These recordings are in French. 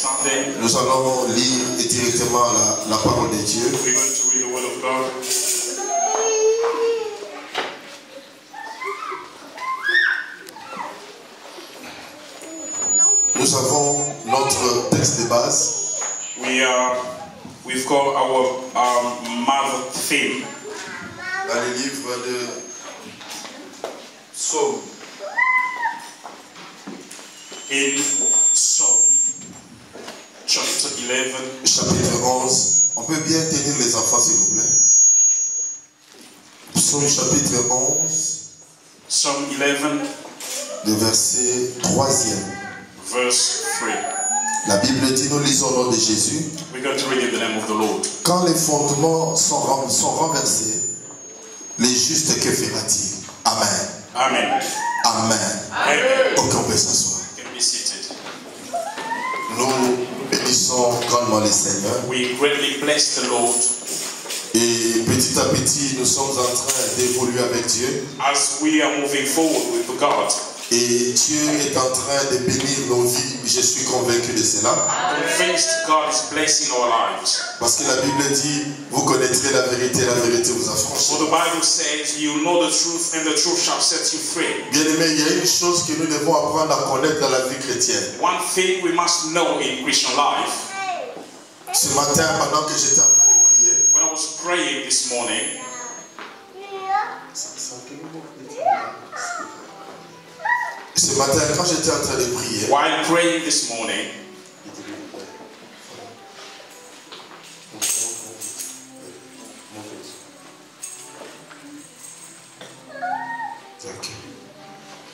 Nous allons lire directement la parole de Dieu. We're going to read the word of God. Nous avons notre texte de base. We've got our mother theme Dans le livre de Psaume. in Psalm chapter 11. Chapitre 11. On peut bien tenir les enfants s'il vous plaît. Psaume chapitre 11. Psalm 11, Le verset 3e. verse 3. La Bible dit, nous lisons au nom de Jésus. We're going to read in the name of the Lord. Quand les fondements sont renversés, les justes, que fera-t-il? Amen. Amen. Amen. Amen. Ok, on peut s'asseoir. You can be seated. Nous bénissons grandement le Seigneur. We greatly bless the Lord Et petit à petit, nous sommes en train d'évoluer avec Dieu. as we are moving forward with God. Et Dieu est en train de bénir nos vies. Je suis convaincu de cela. Convinced God is blessing our lives. Parce que la Bible dit, vous connaîtrez la vérité vous For affranchira. the Bible says, you know the truth and the truth shall set you free. Bien aimé, il y a une chose que nous devons apprendre à connaître dans la vie chrétienne. One thing we must know in Christian life. Ce matin, pendant que j'étais en train de prier, When I was praying this morning, ce matin, quand j'étais en train de prier, while praying this morning,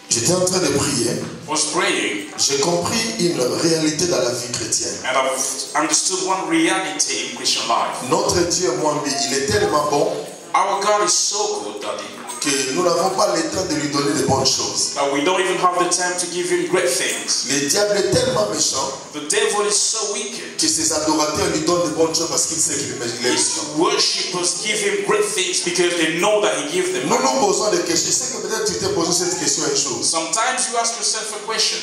j'étais en train de prier, j'ai compris une réalité dans la vie chrétienne. and I've understood one reality in Christian life. Notre Dieu, moi, il est tellement bon Our God is so good, Daddy, que nous n'avons pas le temps de lui donner de bonnes choses. that we don't even have the time to give him great things. Le diable est tellement méchant The devil is so wicked. que ses adorateurs lui donnent de bonnes choses parce qu'il sait qu'il est méchant. His worshippers give him great things because they know that he gives them. Nous nous posons des questions. Je sais que peut-être tu t'es posé cette question une chose. Sometimes you ask yourself a question.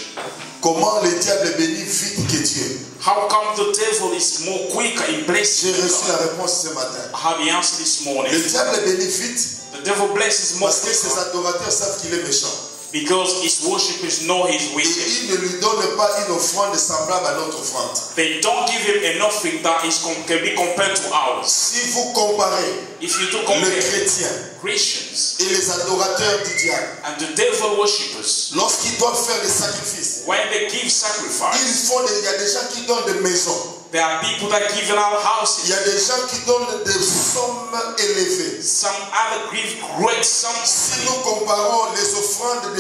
Comment le diable bénit vite que Dieu? How come the devil is more quicker in blessing J'ai reçu la God? réponse ce matin. I have the answer this morning. Le diable bénit vite The devil blesses more parce que ses quicker adorateurs savent qu'il est méchant. because his worshippers know he's Et wicked. ils ne lui donnent pas une offrande semblable à notre offrande. They don't give him an offering that can be compared to ours. Si vous comparez If you do le compare chrétien Christians et les adorateurs du diable, and the devil worshippers, lorsqu'ils doivent faire des sacrifices, when they give sacrifice, il y a des gens qui donnent des maisons. there are people that give out Il houses. y a des gens qui donnent des sommes élevées. Some other give great sums. Si nous comparons les offrandes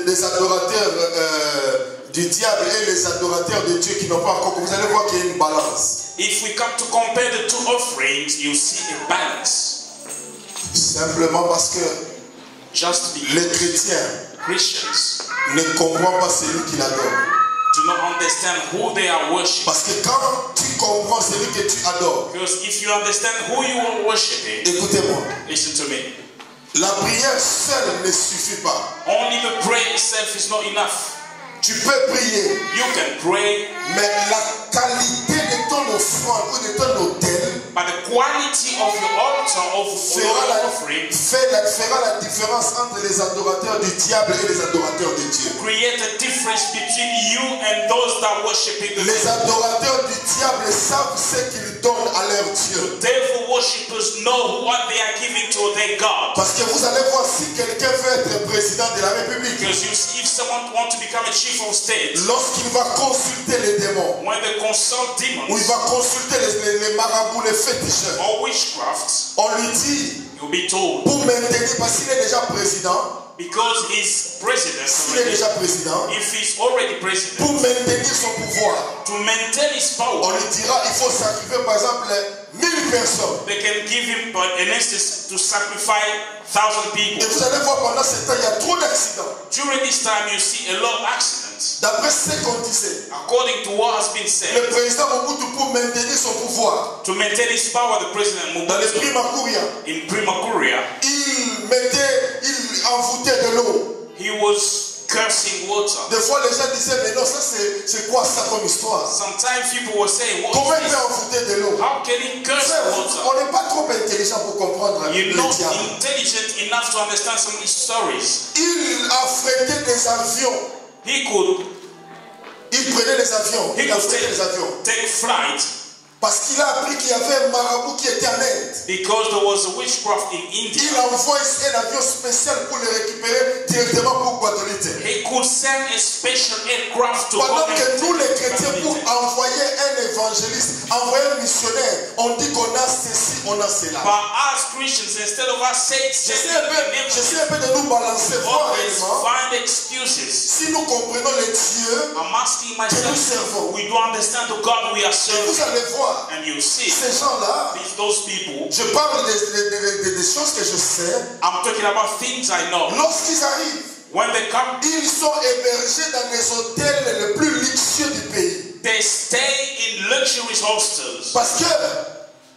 des adorateurs du diable et les adorateurs de Dieu qui n'ont pas encore, vous allez voir qu'il y a une balance. If we come to compare the two offerings, you see a balance. Simplement parce que Just because les chrétiens Christians ne comprennent pas celui qui l'adore. do not understand who they are worshiping. Parce que quand tu comprends celui que tu adores, Because if you understand who you are worshiping, écoutez-moi, listen to me. la prière seule ne suffit pas. Only the prayer itself is not enough. Tu peux prier, You can pray, mais la qualité de ton offrande ou de ton autel but the quality of your altar of your offering fera la différence entre les adorateurs du diable et les adorateurs de Dieu. create a difference between you and those that worshiping the Les devil. adorateurs du diable savent ce qu'ils donnent à leur Dieu. Devil worshippers know what they are giving to their God. Parce que vous allez voir si quelqu'un veut être président de la République, Because if someone wants to become a chief of state, lorsqu'il va consulter les démons, when they consult ou il demons va consulter les marabouts, les féticheurs, or witchcrafts, on lui dit, you'll be told, pour maintenir, parce qu'il est déjà président, because he's president, s'il est déjà président, if he's already president, pour maintenir son pouvoir, to maintain his on power, lui dira, il faut sacrifier par exemple 1000 personnes. they can give him an instance to sacrifice 1,000 Et people. vous allez voir pendant ce temps, il y a trop d'accidents. During this time, you see a lot of accidents. D'après ce qu'on disait, According to what has been le said, président Mobutu, pour maintenir son pouvoir, to maintain his power, the president dans les Mobutu Primakuria, in Primakuria, il envoûtait de l'eau. he was cursing water. Des fois, les gens disaient, mais non, ça c'est quoi ça comme histoire? Sometimes people will say, Comment il what peut envoûter de l'eau? how can he curse water? On n'est pas trop intelligent pour comprendre le You're not diable. intelligent enough to understand some of these stories. Il affrétait des avions. Il prenait les avions. He Il could affrétait les avions. take flight Parce qu'il a appris qu'il y avait un marabout qui était en Inde. because there was a witchcraft in Il India. envoie un avion spécial pour le récupérer directement pour Guadeloupe. He could send a special aircraft to Pendant come que and nous, les take chrétiens, pour Guadeloupe. envoyer un évangéliste, envoyer un missionnaire, on dit qu'on a ceci, on a cela. But as Christians, instead of us saying, J'essaie un peu de nous balancer, voir always réellement. find excuses. Si nous comprenons les dieux, I'm asking myself, we do understand the God we are et serving. vous allez voir, And you see, ces gens-là, those people, je parle des choses que je sais, I'm talking about things I know. lorsqu'ils arrivent, When they come, ils sont hébergés dans les hôtels les plus luxueux du pays. they stay in luxurious hostels Parce que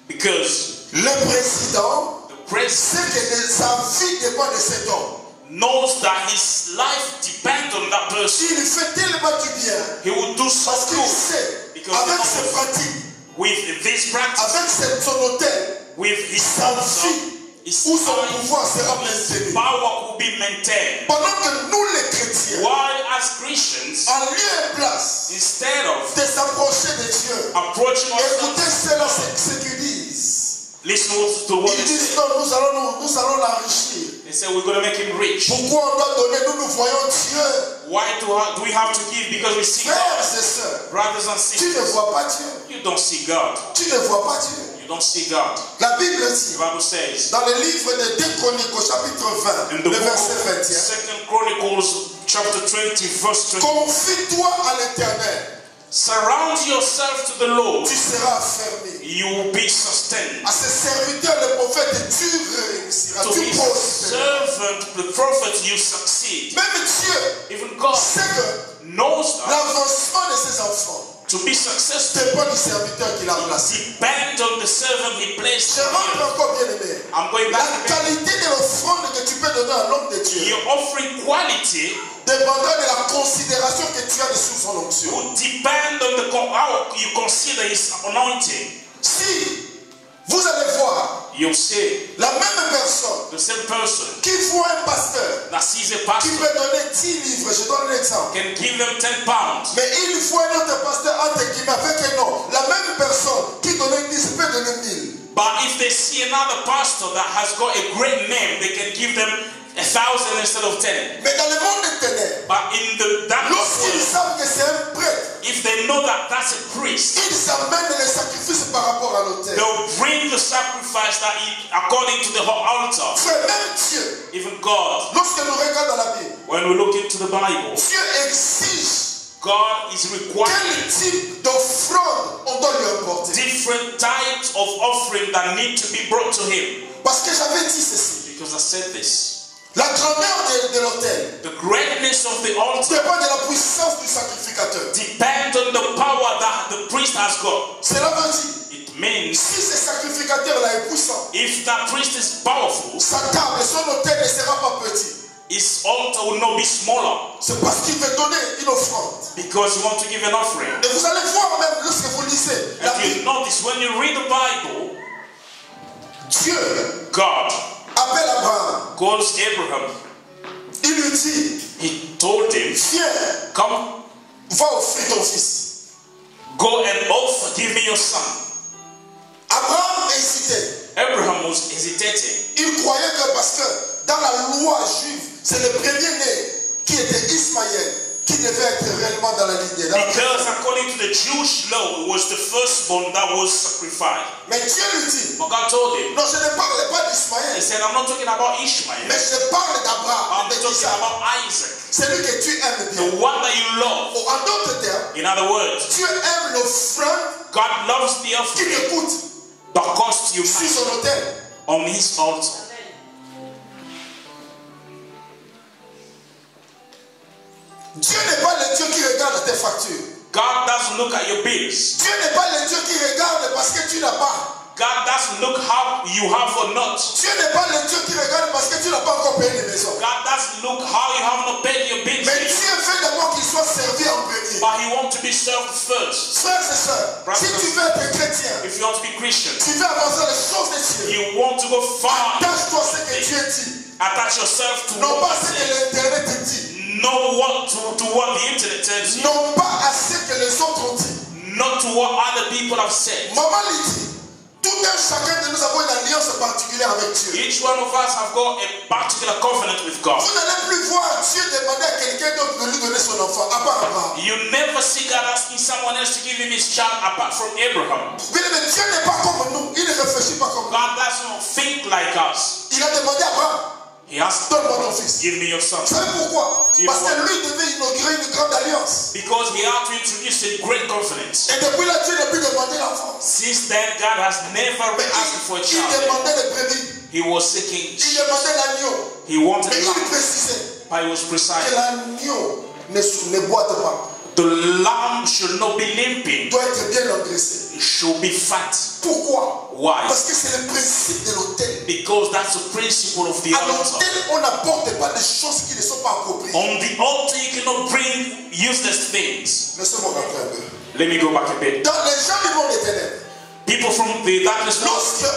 because le président the president sait que sa vie dépend de cet homme. knows that his life depends on that person. Il fait tellement du bien He will do so parce qu'il good sait, because avec he ses knows pratiques, with this practice, avec son hôtel, with his sa counsel, vie, his où son time, pouvoir sera his maintenu. power will be maintained. Pendant que nous les chrétiens, While as Christians, en lieu et place instead of de s'approcher de Dieu, approaching écoutez ourselves, cela, ce qu'ils disent. listen to what Ils they disent say. non, nous allons l'enrichir. They say we're going to make him rich. Pourquoi on doit donner? Nous voyons Dieu. Why do we have to give? Because we see Frères God. et sœurs, Brothers and tu ne sisters, vois pas Dieu. you don't see God. Tu ne vois pas Dieu. You don't see God. La Bible dit, The Bible says dans le livre de 2 Chroniques au chapitre 20, in the le book verset of 21, 2 Chronicles chapter 20 verse 20, confie-toi à l'Éternel, surround yourself to the Lord, tu seras affermi. you will be sustained. À ses serviteurs, le prophète, tu réussiras, To tu be prospéreras. servant, the prophet, you succeed. Même Dieu Even God sait que knows that l'avancement de ses enfants to be successful dépend du serviteur qu'il a placé. depend on the servant he placed Je rentre here. encore bien aimé. I'm going La back to qualité de l'offrande que tu peux donner à l'homme de Dieu your offering quality dépendra de la considération que tu as sur son onction. will depend on how you consider his anointing. Si vous allez voir You see, la même personne the same person qui voit un pasteur that sees a qui pastor peut donner 10 livres, je donne l'exemple, can give them 10 pounds. mais il faut un autre pasteur entre guillemets avec un nom. La même personne qui donne 10 peut donner 1000. But if they see another pastor that has got a great name, they can give them 1,000 instead of 10. Mais dans le monde des ténèbres, But in the dark lorsqu'ils world, savent que c'est un prêtre, if they know that that's a priest, ils amènent les sacrifices par rapport à l'autel. they'll bring the sacrifice that according to the altar. Frère, même Dieu, Even God, lorsque nous regardons la Bible, when we look into the Bible, Dieu exige God is requiring quel type d'offrande on doit lui apporter. different types of offering that need to be brought to Him. Parce que j'avais dit ceci. Because I said this. La grandeur de l'autel The greatness of the altar dépend de la puissance du sacrificateur. depends on the power that the priest has got. Cela veut dire, It means si ce sacrificateur-là est puissant, if that priest is powerful, sa table, son autel ne sera pas petit. his altar will not be smaller C'est parce qu'il veut donner une offrande. because you want to give an offering. Et vous allez voir même lorsque vous lisez la And you Bible, notice when you read the Bible, Dieu God appelle Abraham. calls Abraham. Il lui dit, He told him, viens, come, va offrir ton fils. go and offer, give me your son. Abraham hésitait. Abraham was hesitating. Il croyait que parce que dans la loi juive, c'est le premier-né qui était Ismaël qui devait être réellement dans la lignée. Because according to the Jewish law, it was the firstborn that was sacrificed. Mais Dieu lui dit, But God told him, non, je ne parle pas He d'Ismaël, said, I'm not talking about Ishmael, mais je parle d'Abraham, I'm de talking Isaac, about Isaac, celui que tu aimes bien. the one that you love. En d'autres termes, In other words, Dieu aime l'offrande God loves the qui offering te coûte that costs you sur money son autel. on His altar. Dieu n'est pas le Dieu qui regarde tes factures. God doesn't look at your bills. Dieu n'est pas le Dieu qui regarde parce que tu n'as pas. God doesn't look how you have or not. Dieu n'est pas le Dieu qui regarde parce que tu n'as pas encore payé les maisons. God doesn't look how you have not paid your bills. Mais Dieu veut d'abord qu'il soit servi en premier. But He wants to be served first. Frères et sœurs, si tu veux être chrétien, If you want to be Christian, tu veux avancer dans les choses de Dieu, you want to go far. attache-toi à ce que Dieu dit. Attach yourself to Non what pas à ce que l'Internet te dit. know what to what the internet tells you, Non pas à ce que les autres ont dit. not to what other people have said. Maman lui dit, tout un chacun de nous avons une alliance particulière avec Dieu. Each one of us have got a particular covenant with God. Vous n'allez plus voir Dieu demander à quelqu'un d'autre de lui donner son enfant, à part Abraham. You never see God asking someone else to give him his child apart from Abraham. Bien aimé, Dieu n'est pas comme nous, il ne réfléchit pas comme nous. God does not think like us. Il a demandé à Abraham, He asked, donne-moi ton fils. give me your son. Vous savez pourquoi? Dieu Parce voit. que lui devait inaugurer une grande alliance. Because he had to introduce a great covenant. Et depuis là, Dieu n'a plus demandé l'enfant. Since then, God has never Mais asked for a il child. demandait les brebis. He was seeking, Il demandait l'agneau. he wanted Mais il lamb, précisait but he was que precise. l'agneau ne boite pas. The lamb should not be limping. Il doit être bien engraissé. It should be fat. Pourquoi? Why? Parce que c'est le principe de l'autel. Because that's the principle of the À altar. l'autel, on n'apporte pas des choses qui ne sont pas appropriées. On the altar, you cannot bring useless things. Laissez-moi rentrer un peu. Let me go back a bit. Dans les gens du monde des ténèbres, People from the darkness world, lorsque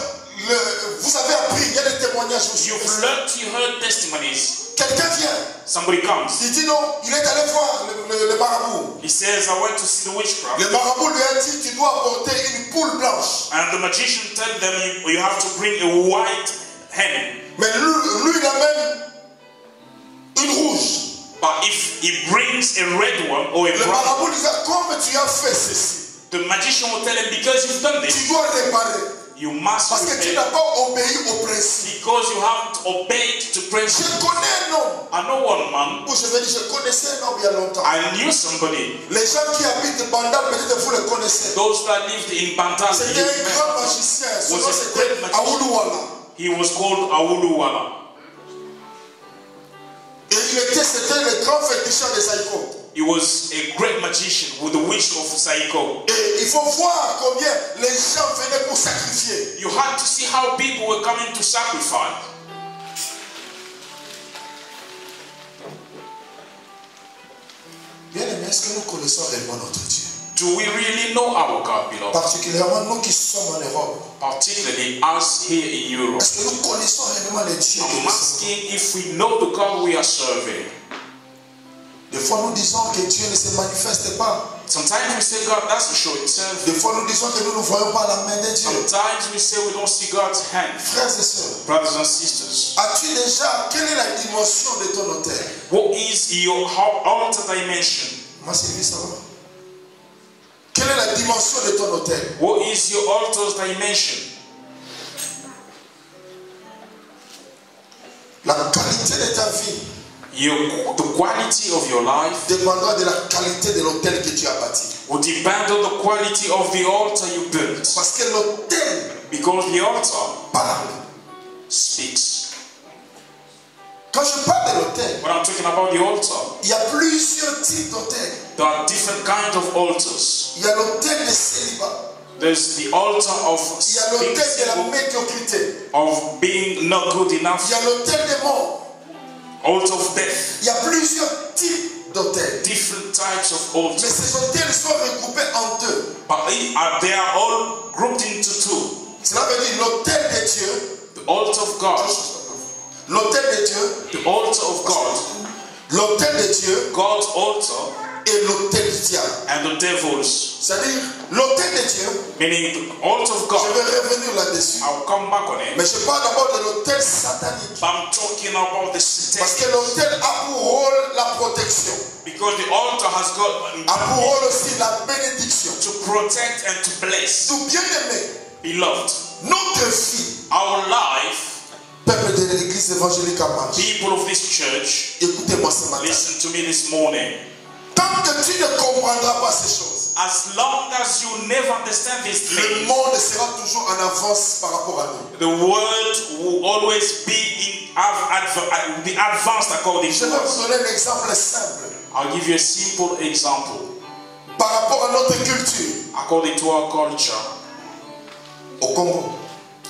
vous avez appris, il y a des témoignages aussi. you've learned, you heard testimonies. Quelqu'un vient, Somebody comes. il dit non, il est allé voir le marabout. He says, I went to see the witchcraft. Le marabout lui a dit, tu dois apporter une poule blanche. And the magician told them, you have to bring a white hen. Mais lui, il amène une rouge. But if he brings a red one or a Le brown, marabout lui dit, comme tu as fait ceci, the magician will tell him, because you've done tu this, dois réparer. you must Parce que tu repay. n'as pas obéi au principe. Because you haven't obeyed to Je principle. connais un homme, I know one man, ou je vais dire, je connaissais un homme il y a longtemps. I knew somebody, Les gens qui habitent Bandal, peut-être vous le connaissez. those that lived in Bantal, C'était un grand magicien. Son Was nom a c'était great magician. Aouluwala. he was called Awuluwala. Et c'était le grand féticheur des Saïko. He was a great magician with the witch of Saiko. Et il faut voir combien les gens venaient pour sacrifier. You had to see how people were coming to sacrifice. Bien aimé, est-ce que nous connaissons réellement notre Dieu? Do we really know our God, beloved? Particulièrement nous qui sommes en Europe. Particularly us here in Europe. Est-ce que nous connaissons réellement le Dieu que I'm nous servons? asking if we know the God we are serving. Des fois nous disons que Dieu ne se manifeste pas. Sometimes we say God doesn't show himself. Des fois nous disons que nous ne voyons pas la main de Dieu. Sometimes we say we don't see God's hand. Frères et sœurs, Brothers and sisters, as-tu déjà, quelle est la dimension de ton autel? what is your altar dimension? Moi, Sylvie, ça va? Quelle est la dimension de ton autel? What is your altar's dimension? La qualité de ta vie The quality of your life dépendra de la qualité de l'autel que tu as bâti. will depend on the quality of the altar you built. Parce que l'autel Because the altar parle. speaks. Quand je parle de l'autel, When I'm talking about the altar, il y a plusieurs types d'autels. there are different kinds of altars. Il y a l'autel de célibat. There's the altar of Il y a being l'autel de la single, médiocrité. of being not good Il enough, y a l'autel des morts. altar of death. Il y a plusieurs types d'autels. Different types of Mais altars. ces autels sont regroupés en deux. But they are all grouped into two. Cela veut dire l'autel de Dieu. The altar of God, L'autel de Dieu. the altar of God, L'autel de Dieu God's altar, et l'autel du diable. and the devil's, C'est-à-dire l'autel de Dieu. meaning the altar of Je God. vais revenir là-dessus. I'll come back on it. Mais je parle d'abord de l'autel satanique. But I'm talking about the Parce satanic, que l'autel a pour rôle la protection. because the altar has A pour got rôle aussi la bénédiction. to protect and to bless. Tout bien aimé, Beloved, notre vie, our life, peuple de l'église évangélique à Marche, people of this church, écoutez-moi ce matin. listen to me this morning. Tant que tu ne comprendras pas ces choses, As long as you never understand these le things, monde sera toujours en avance par rapport à nous. the world will always be be advanced according Je to vais us. vous donner un exemple simple. I'll give you a simple example. Par rapport à notre culture, According to our culture, au Congo.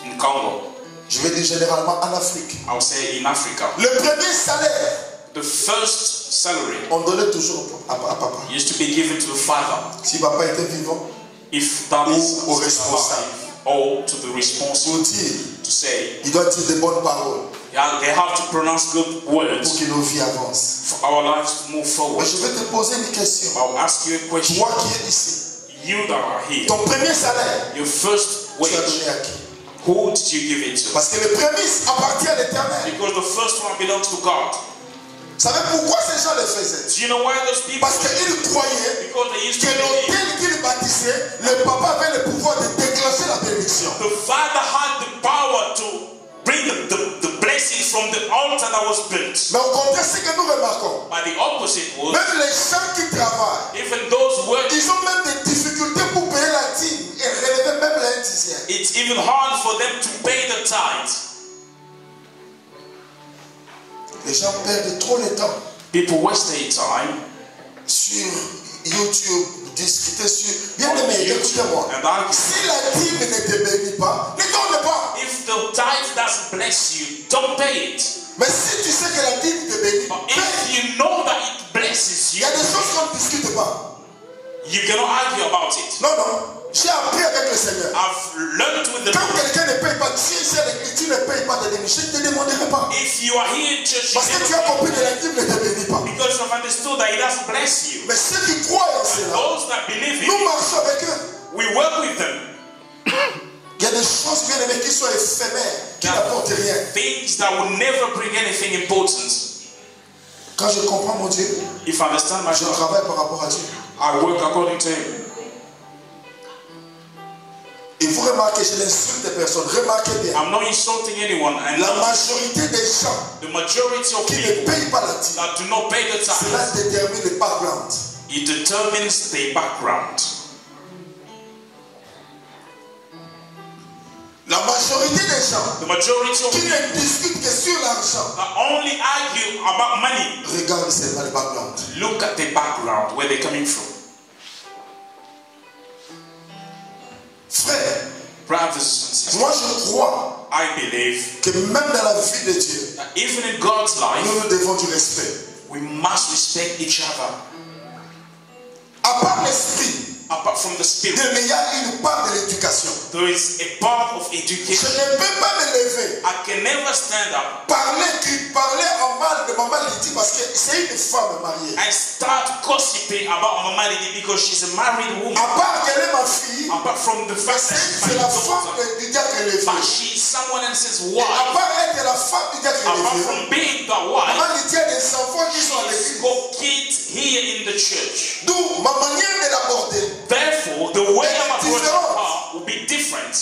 In Congo. Je vais dire généralement en Afrique. I would say in Africa. Le premier salaire, The first salary on donnait toujours à papa. used to be given to the father. Si papa était vivant, If that is au responsable. or to the responsible pour dire, to say, il doit dire des bonnes paroles yeah, they have to pronounce good pour words que nos vies avancent. for our lives to move Mais forward. je vais te poser une question. I'll ask you a question. Toi qui es ici, You that are here, ton premier salaire, your first tu as wage, donné à qui? who did you give it to? Parce que le prémisse appartient à l'Éternel. Because the first one belongs to God. Vous savez pourquoi ces gens le faisaient? Do you know why those people? Parce qu'ils croyaient Because they used to que believe l'autel qu'ils bâtissaient, le papa avait le pouvoir de déclencher la bénédiction. the father had the power to bring the blessing from the altar that was built. Mais au contraire, ce que nous remarquons, But the opposite was, même les gens qui travaillent, even those working, ils ont même des difficultés pour payer la dîme et relever même la dixième. it's even hard for them to pay the tithe. Les gens perdent trop le temps People waste their time sur YouTube, discuter sur... Bien on aimé, YouTube écoutez-moi. and argue. Si la dîme ne te bénit pas, ne donne pas. If the tithe doesn't bless you, don't pay it. Mais si tu sais que la dîme te bénit, But paye. if you know that it blesses Il y you, a des choses qu'on ne discute pas. you cannot argue about it. Non, non. J'ai appris avec le Seigneur. I've learned with the Quand Lord. quelqu'un ne paye pas, tu ne payes pas de dîme, je ne te demanderai pas. If you are here in church, you Parce que tu as never compris que la dîme ne te bénit pas. because you've understood that it doesn't bless you. Mais ceux qui croient en cela, Those that believe nous it, marchons avec eux. we work with them. Il y a des choses bien aimées qui sont éphémères, qui n'apportent rien. Things that will never bring anything important. Quand je comprends mon Dieu, If I understand my je job, travaille par rapport à Dieu. I work according to Him. Et vous remarquez, je n'insulte personne. Remarquez bien. I'm not insulting anyone, and La majorité des gens the majority of qui ne people payent pas la dîme, that do not pay the cela tithe, détermine le background. it determines their background. La majorité des gens The majority of qui people ne discutent que sur l'argent, that only argue about money regarde seulement le background. look at the background, where they're coming from. Frère, Brothers and sisters, moi je crois I believe que même dans la vie de Dieu, that even in God's life, nous devons du respect. we must respect each other. À part l'esprit, Apart from the spirit, il y a une part de l'éducation. there is a part of Je education. ne peux pas me lever, I can never stand up parler en mal de maman Lydie parce que c'est une femme mariée. and start gossiping about Mama Lady because she's a married woman. À part qu'elle est ma fille, Apart from the fact that she's c'est my la femme daughter, du diacre élevé. but she's someone else's À wife. part être la femme du diacre Apart élevé, from being the wife, maman Lydie a des enfants qui sont à she's l'église. got kids here in the church. D'où ma manière de l'aborder. Therefore, the way I'm approaching her will be different.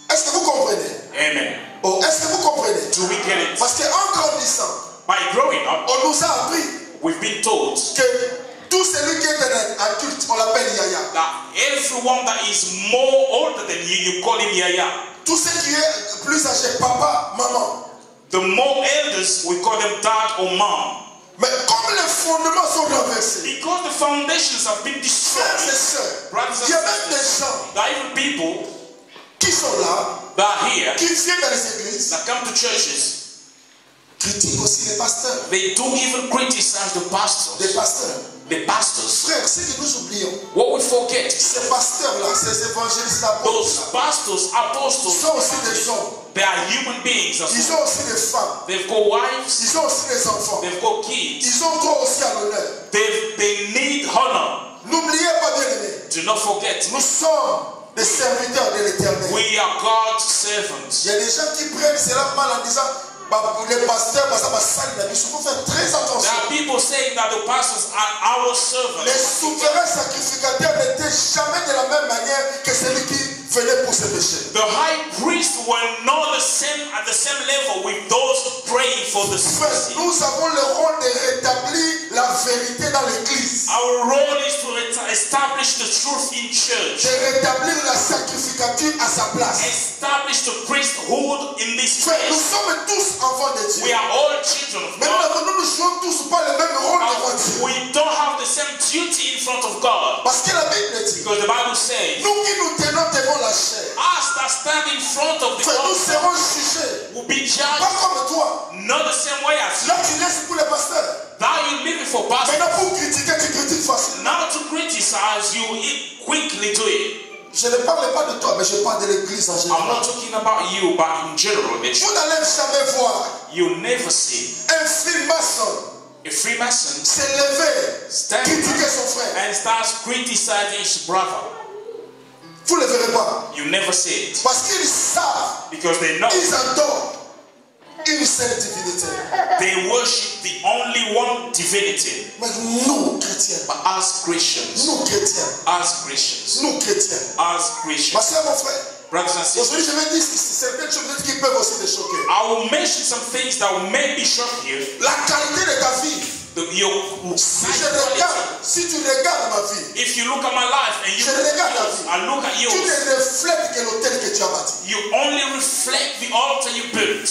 Est-ce que vous comprenez? Amen. Oh, est-ce que vous comprenez? Do we get it? Parce qu'en grandissant, By growing up, on nous a appris we've been told que tout celui qui est un adulte, on l'appelle Yaya. that everyone that is more older than you call him Yaya. Tout ce qui est plus âgé, papa, maman. The more elders, we call them dad or mom. Mais comme les fondements sont renversés, Because the foundations have been frères et destroyed, sœurs, brothers il y a and même des sisters, gens there are even people qui sont là, that are here, qui viennent dans les églises, that come to churches, critiquent aussi les pasteurs. they do even criticize the Les pastors. pasteurs. The pastors. Frères, ce que nous oublions, What we forget, ces pasteurs-là, ces évangélistes those apôtres, pastors, apostles, sont aussi des hommes. they are human beings as Ils well. ont aussi des femmes. They've got wives, Ils ont aussi des enfants. they've got kids, Ils ont droit aussi à l'honneur. they need honor. N'oubliez pas, bien aimé, Do not forget, nous sommes des serviteurs de l'éternel. we are God's servants. Il y a des gens qui prennent cela mal en disant, bah, les pasteurs, bah, ça va salir la vie. Il faut faire très There attention. are people saying that the pastors are our Les servants. souverains sacrificateurs n'étaient jamais de la même manière que celui qui venait pour ses péchés. The high priests were not at the same level with those praying for the Frère, sick. nous avons le rôle de rétablir la vérité dans l'église. Our role is to establish the truth in church. De rétablir la sacrificature à sa place. Establish the priesthood in this Frère, nous place. sommes tous enfants de We Dieu. are all children of Mais God. nous ne jouons tous pas le même rôle devant Dieu. We don't have the same duty in front of God. Parce que la Bible dit, Because the Bible says, nous qui nous tenons tenant devant la chair, us that stand in front of the frère, nous altar serons jugés. will be Pas judged comme toi. not the same way as you. Là, tu laisses pour les pasteurs. Now you live it for pastors. Maintenant, pour critiquer, tu critiques facilement. Now to criticize, you quickly do it. Je ne parle pas de toi, mais je parle de l'église en I'm général. not talking about you, but in general, the Vous n'allez jamais voir you never see un freemason a Freemason se lever, stand critiquer son frère. and starts criticizing his brother. Vous ne le verrez pas. You never see it Parce qu'ils savent, because they know ils adorent une seule divinité. they worship the only one divinity. Mais nous, chrétiens, But as Christians, nous, chrétiens, as Christians, nous, chrétiens, as Christians, parce que mon frère, brothers and sisters, aujourd'hui je vais dire certaines choses peut-être qui peuvent aussi te choquer. I will mention some things that will maybe shock you. La qualité de ta vie, Your si life je regarde, quality. si tu regardes ma vie, If you look at my life and you Je regarde ta vie. I look at tu yours, ne reflètes que l'autel que tu as bâti. you only reflect the altar you built.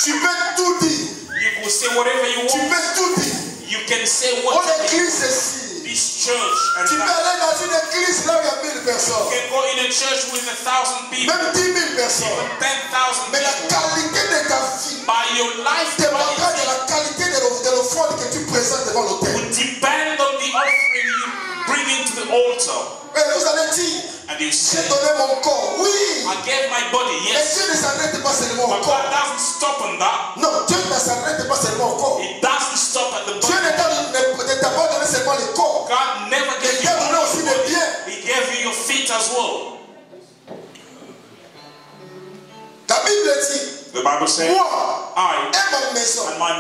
Tu peux tout dire, You can say whatever you tu want. peux tout dire. You can say Oh, whatever you l'église ici. this church and Tu peux that. aller dans une église là où il y a 1000 You personnes, can go in a church with 1,000 people, même 10 000 personnes. even 10,000 Mais la people. qualité de ta vie By your life dépendra de quality la qualité de l'offrande que tu présentes devant l'autel. will depend on the offering you bring into the altar. Et vous allez dire, And you j'ai say, donné mon corps. Oui, I gave my body, mais yes. Dieu ne s'arrête pas seulement au But corps. God doesn't stop on that. Non, Dieu ne s'arrête pas seulement au corps. It doesn't stop at the Dieu body. ne t'a pas donné seulement le corps. God never gave Il you t'a donné only aussi your des body. biens. He gave you your feet as well. La Bible dit, The Bible says, moi I et ma maison, and my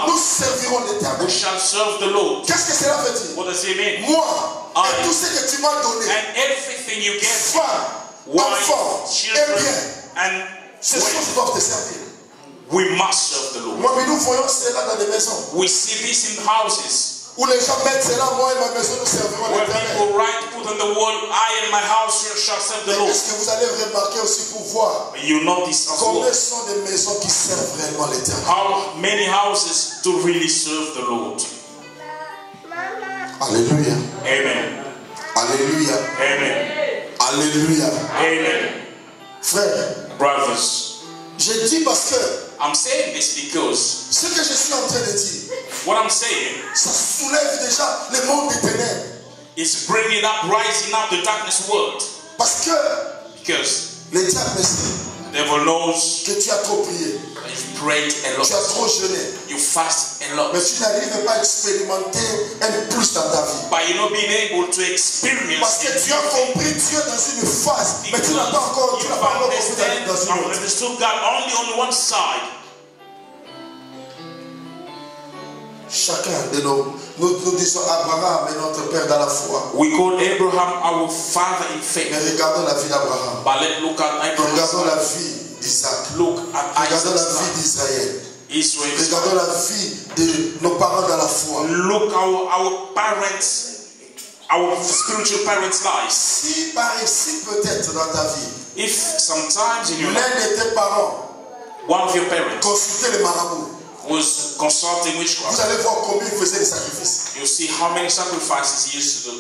nous house servirons we l'Éternel. shall serve the Lord. Qu'est-ce que cela veut dire? What does it mean? Moi et tout ce que tu m'as donné, And everything you gave, femme, wife, enfant et children, bien, and ces choses wife, doivent te servir. we must serve the Lord. Moi, mais nous voyons cela dans les maisons We see this in houses où les gens mettent cela, moi et ma maison, nous servirons where l'Éternel. people write, put on the wall, I and my house shall serve the Mais Lord. est-ce que vous allez remarquer aussi pour voir You notice as well combien sont des maisons qui servent réellement l'Éternel? how many houses do really serve the Lord. Alléluia. Amen. Alléluia. Amen. Alléluia. Amen. Frère, Brothers, je dis parce que I'm saying this because ce que je suis en train de dire, what I'm saying ça soulève déjà le monde des ténèbres. is bringing up, rising up the darkness world. Parce que Because le diable sait the devil knows que tu as trop prié, that you've prayed a tu as lot, trop jeûné, you fast a lot, mais tu n'arrives pas à expérimenter un plus dans ta vie. but you're not being able to experience Parce que it. tu as compris Dieu dans une phase, mais tu n'as pas encore You've compris dans une autre. understood God only on one side. Chacun de nous disons Abraham est notre père dans la foi. We call Abraham our father in faith. Mais regardons la vie d'Abraham. But let's look at Regardons la Abraham. vie d'Isaac. Look at Regardons la Isaac's vie life. d'Israël. Israel. Regardons la vie de nos parents dans la foi. Look our parents, our spiritual parents' lives. Si par ici peut-être dans ta vie, If sometimes in your l'un life, de tes parents one of your parents consultait les marabouts, was consulting vous witchcraft, allez voir combien il faisait des sacrifices. you see how many sacrifices he used to do.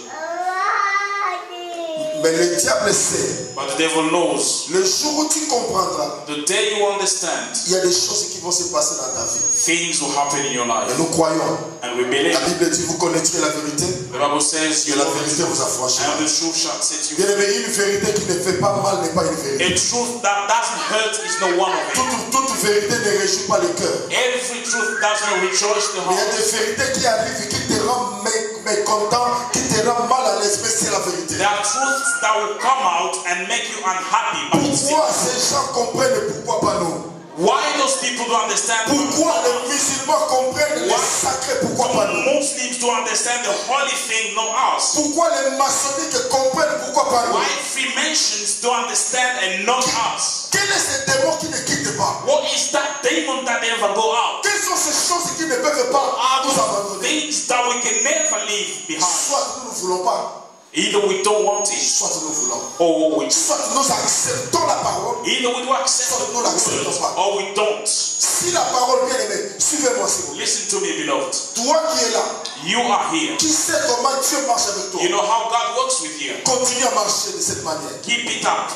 Mais le diable sait, But the devil knows le jour où tu comprendras, the day you understand, il y a des choses qui vont se passer dans ta vie. things will happen in your Et life. nous croyons. And we believe. La Bible dit, vous connaîtrez la vérité, The Bible says, et you la know the vérité truth, vous affranchira. and the truth shall set you Bien free. aimé, une vérité qui ne fait pas mal n'est pas une vérité. A truth that doesn't hurt is not one of it. Toute vérité ne réjouit pas le cœur. Every truth doesn't rejoice the Mais il y a heart. des vérités qui arrivent et qui te rendent mécontent, qui te rendent mal à l'esprit, c'est la vérité. There are truths that will come out and make you unhappy. But it's Pourquoi ces gens comprennent et pourquoi pas nous? why those people don't understand? Pourquoi les musulmans comprennent les sacrés, pourquoi pas nous? Muslims don't understand the holy thing, not us. Pourquoi les maçonniques comprennent, pourquoi pas nous? Why Freemasons don't understand and not us? Quel est ce démon qui ne quitte pas? What is that demon that never go out? Quelles sont ces choses qui ne peuvent pas Are nous those abandonner? things that we can never leave behind? Soit nous ne voulons pas. Either we don't want it, soit nous voulons. or we Soit nous acceptons la parole, either we do accept soit nous the l'acceptons word, pas. or we don't. Si la parole bien aimée, suivez-moi s'il vous plaît. Listen to me, beloved. Toi qui es là, You are here. qui sais comment Dieu marche avec toi, You know how God works with you. continue à marcher de cette manière. Keep it up.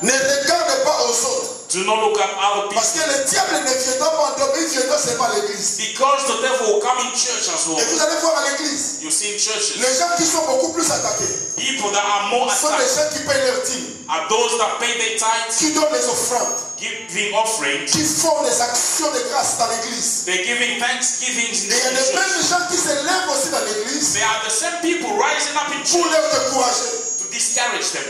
Ne regarde pas aux autres. Do not look at other Parce people. que le diable ne viendra pas en dehors, il viendra seulement à l'église. Because the devil will come in church as Et well. vous allez voir à l'église, You see in churches, les gens qui sont beaucoup plus attaqués people that are more sont les attacked gens qui payent leur dîme, are those that pay their tithes, qui donnent les offrandes, giving offerings, qui font des actions de grâce dans l'église. they're giving thanksgivings in Et il y a the les church. mêmes gens qui se lèvent aussi dans l'église They are the same people rising up in pour church leur décourager. to discourage them.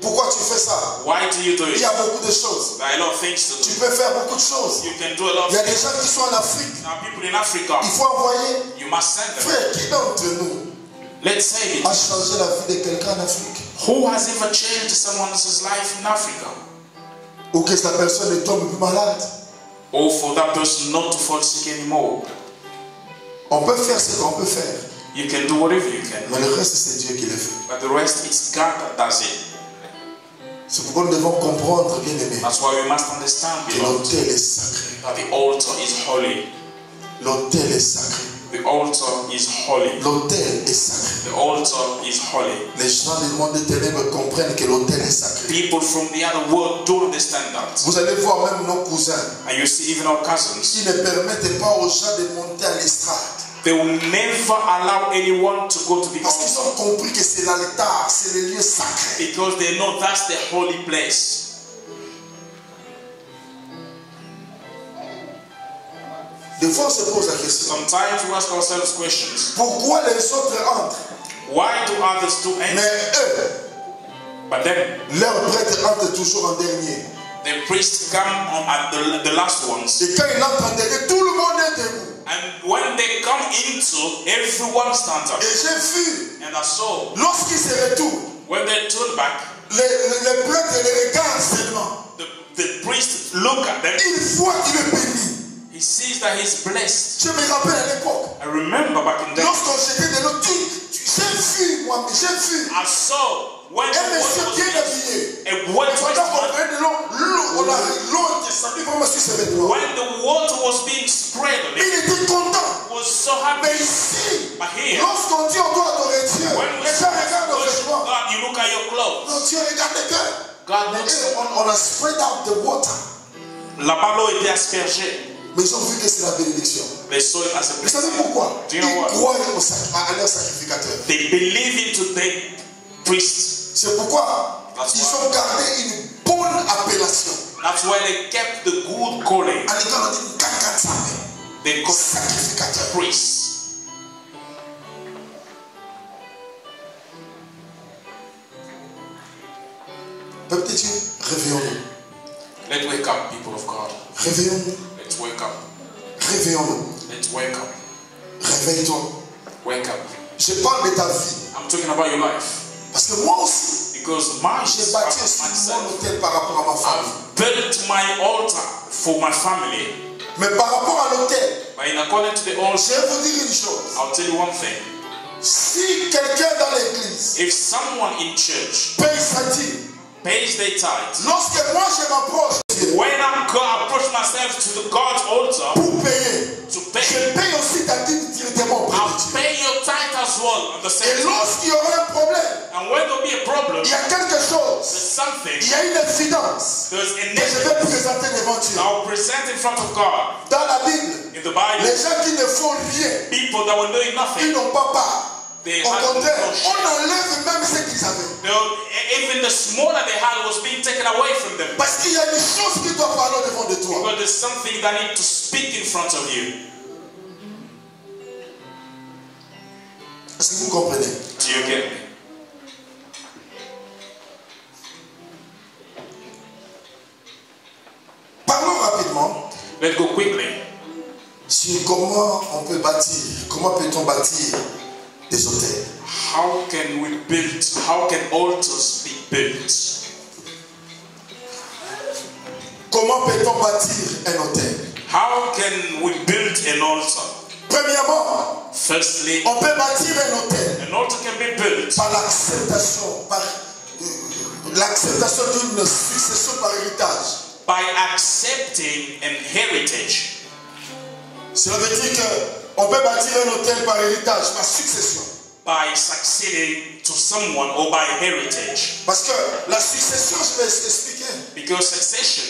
Pourquoi tu fais ça? Why do you do Il it? y a beaucoup de choses. There are a lot of things to Tu do. peux faire beaucoup de choses. You can do a lot Il y of a des things. gens qui sont en Afrique. Now people in Africa, Il faut envoyer. you must send them. Frère, qui d'entre nous Let's say a it. changé la vie de quelqu'un en Afrique? Who has ever changed someone else's life in Africa? Ou que cette personne ne tombe plus malade? Or for that person not to fall sick anymore? On peut faire ce qu'on peut faire. You can do whatever you can. Mais le reste, c'est Dieu qui le fait. But the rest is God that does it. C'est pourquoi nous devons comprendre, bien aimé, That's why we must understand, que beloved, l'autel est sacré. that the altar is holy. L'autel est sacré. The altar is holy. L'autel est sacré. The altar is holy. Les gens du monde des ténèbres comprennent que l'autel est sacré. People from the other world don't understand that. Vous allez voir même nos cousins. And you see even our cousins, Ils ne permettent pas aux gens de monter à l'estrade. they will never allow anyone to go to the Parce qu'ils altar ont compris que c'est l'altar, c'est le lieu sacré. because they know that's the holy place. Des fois, on se pose la question. Sometimes we ask ourselves questions. Pourquoi les autres entrent? Why do others do Mais anything? eux, But then leur prêtre entre toujours en dernier. the priests come on at the last ones. Et quand ils entrent en dernier, tout le monde est debout. And when they come into, everyone stands up. Et j'ai vu, And I saw lorsqu'ils se retournent, when they turn back, les prêtres les regardent seulement. the priest look at them. Une fois qu'il est béni. He sees that he's blessed. Je me rappelle à l'époque, I remember back in the day, lorsqu'on jetait de l'eau, j'ai vu, moi, j'ai vu I saw when the un monsieur water bien was habillé. a well dressed Pendant qu'on man, prenait de l'eau, l'eau est descendue vraiment sur ses vêtements. when the water was being spread on Il it, était content. he was so Mais happy. ici, But here, lorsqu'on dit on doit adorer Dieu, when we les gens regardent nos worship vêtements. God, you look at your clothes. Non, Dieu regarde les cœurs. God Mais looks. eux, on a spread out the water. Là-bas, l'eau était aspergée. Mais ils ont vu que c'est la bénédiction. They saw it as a Vous savez blessing. pourquoi? Do Ils you know what? croient à leur sacrificateur. They believe into the priest. C'est pourquoi That's ils why. ont gardé une bonne appellation. That's why they kept the good calling. À l'école, on dit Kankatsame, They called sacrificateur. priests. Peuple de Dieu, réveillons-nous. Let's wake up, people of God. Réveillons-nous. Let's wake up. Réveillons-nous. Let's wake up. Réveille-toi. Wake up. Je parle de ta vie. I'm talking about your life. Parce que moi aussi, Because mine j'ai bâti aussi mon myself. hôtel par rapport à ma famille. I've built my altar for my family. Mais par rapport à l'hôtel, But in according to the je altar, vais vous dire une chose. I'll tell you one thing. Si quelqu'un dans l'église If someone in church paye sa dîme, pays their tithes, lorsque moi je m'approche de Dieu when I go approach myself to the God's altar pour payer, to je pay, paye aussi ta dîme directement auprès de I'll Dieu. pay your tithe as well at the Et same time. lorsqu'il y aura un problème, And when there'll be a problem, il y a quelque there's chose, something, il y a une évidence there's a que je negative vais présenter devant Dieu. I'll present in front of God. Dans la Bible, In the Bible, les gens qui ne font rien, people that were doing ils nothing, n'ont pas part. they Au had contraire, no on share. enlève même ce qu'ils avaient. Even the smaller they had was being taken away from them. Parce qu'il y a une chose qui doit parler devant de toi. But there's something that needs to speak in front of you. Est-ce que vous comprenez? Do you get me? Parlons rapidement Let's go quickly. sur comment on peut bâtir, comment peut-on bâtir des hôtels. How can altars be built? Comment peut-on bâtir un hôtel? How can we build an altar? Premièrement, Firstly, on peut bâtir un hôtel an altar can be built par l'acceptation d'une succession par héritage. by accepting an heritage. Cela veut dire qu'on peut bâtir un hôtel par héritage, par succession. By succeeding to someone or by heritage. Parce que la succession, je vais expliquer. Because succession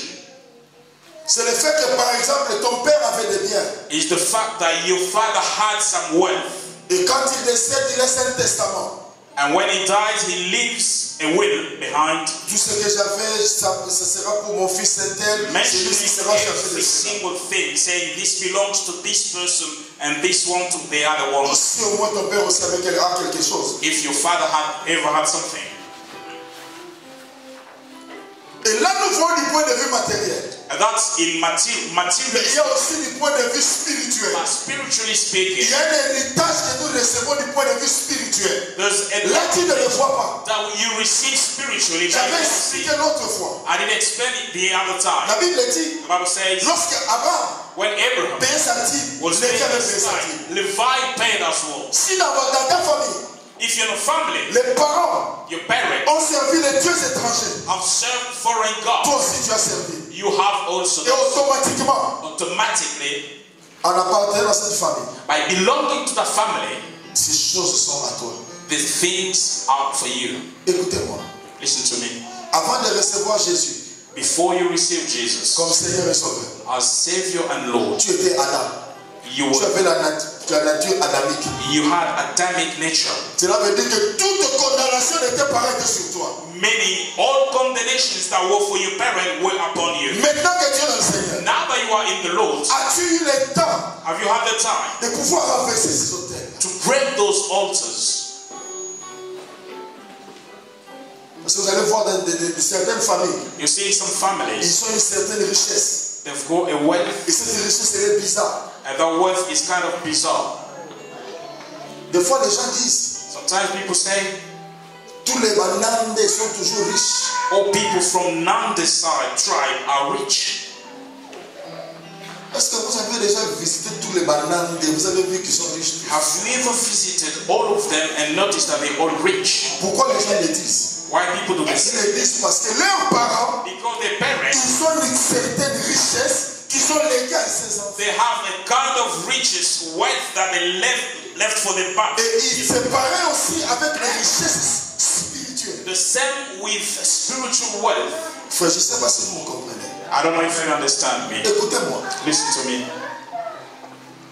C'est le fait que, par exemple, ton père avait des biens. is the fact that your father had some wealth. Et quand il décède, il laisse un testament. And when he dies, he leaves a will behind, Tout ce que j'avais, ce sera pour mon fils tel. C'est lui qui sera chargé de every cela. single thing, saying this belongs to this person and this one to the other one. Si au moins ton père aussi avait quelque chose. If your father had ever had something. Et là, nous voyons du point de vue matériel. And that's in Mais material, il y a aussi du point de vue spirituel. but spiritually Il speaking, y a un héritage que nous recevons du point de vue spirituel. there's a Là, tu ne le vois pas. that you receive spiritually. That you J'avais don't see. expliqué l'autre fois. I didn't explain it the other time. La Bible dit, The Bible says, lorsque Abraham when Abraham payait sa dîme, was Lévi paying avait his payé sa tithe, dîme. Levi paid as well. Si dans ta famille, If you're in a family, les parents your parents ont servi les dieux étrangers, have served foreign toi gods, aussi tu as servi. you have also Et automatiquement, automatically, en appartenant à cette famille, by belonging to the family, ces choses sont à toi. these things are for you. Écoutez-moi. Listen to me. Avant de recevoir Jésus Before you receive Jesus comme Seigneur et Sauveur, as Savior and Lord, tu étais Adam. you Tu avais la nature adamique. had Adamic nature. Cela veut dire que toute condamnation n'était pas arrêtée sur toi. All condemnations that were for your parent were upon you. Maintenant que tu es dans le Seigneur, Now that you are in the Lord, as-tu eu le temps have you had the time de pouvoir renverser ces autels? to break those altars? Parce que vous allez voir dans certaines familles, You see some ils families, ont une certaine richesse. they've got a wealth, Et cette richesse, elle est bizarre. and that wealth is kind of bizarre. Des fois, les gens disent, Sometimes people say, tous les Banandés sont toujours riches. all people from Nande side tribe are rich. Est-ce que vous avez déjà visité tous les Banandés? Vous avez vu qu'ils sont riches? Have you ever visited all of them and noticed that they're all rich? Pourquoi les gens le disent? Why people do Ils this? le disent parce que leurs parents, Because their parents, ils ont une certaine richesse qui sont légales à ces enfants. they have a kind of riches, wealth that they left for the back. Et ils se parlent aussi avec les richesses spirituelles. The same with spiritual wealth. Frère, je ne sais pas si vous me comprenez. I don't know if you understand me. Écoutez-moi. Listen to me.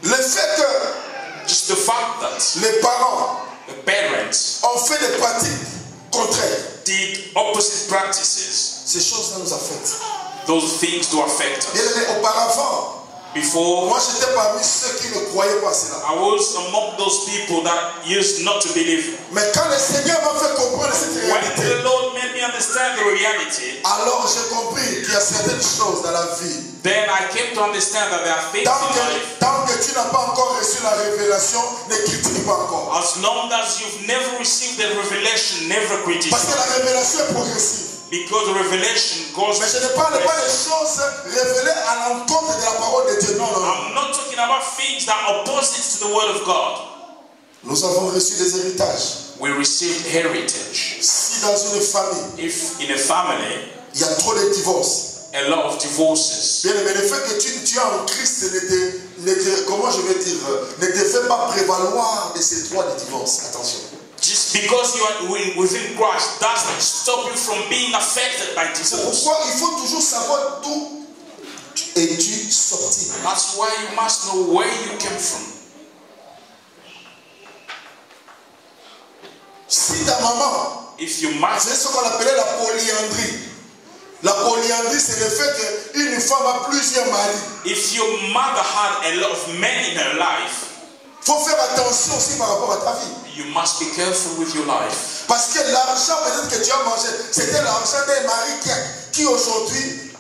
Le fait que Just the fact that les parents the parents ont fait des pratiques contraires, did opposite practices, ces choses-là nous affectent. those things do affect Bien us. aimé, auparavant, Before, moi j'étais parmi ceux qui ne croyaient pas à cela. I was among those people that used not to believe. Mais quand le Seigneur m'a fait comprendre cette When réalité, the Lord made me understand the reality, alors j'ai compris qu'il y a certaines choses dans la vie. then I came to understand that there are things in life. Tant que tu n'as pas encore reçu la révélation, ne critique pas encore. As long as you've never received the revelation, never Parce criticize. que la révélation est progressive. Because the revelation goes. Mais je ne parle pas des choses révélées à l'encontre de la parole de Dieu. Non, non, non. I'm not talking about things that are opposite to the word of God. Nous avons reçu des héritages. We received heritage. Si dans une famille, If in a family, il y a trop de divorces, a lot of divorces, bien, mais le fait que tu es en Christ comment je vais dire, ne te fait pas prévaloir de ces droits de divorce. Attention. just because you are within Christ doesn't stop you from being affected by C'est divorce. pourquoi il faut toujours savoir d'où es-tu sorti. That's why you must know where you came from. Si ta maman, If you must, c'est ce qu'on appelait la polyandrie. La polyandrie, c'est le fait qu'une femme a plusieurs maris. if your mother had a lot of men in her life, Il faut faire attention aussi par rapport à ta vie. you must be careful with your life. Parce que l'argent peut-être que tu as mangé, c'était l'argent d'un mari qui aujourd'hui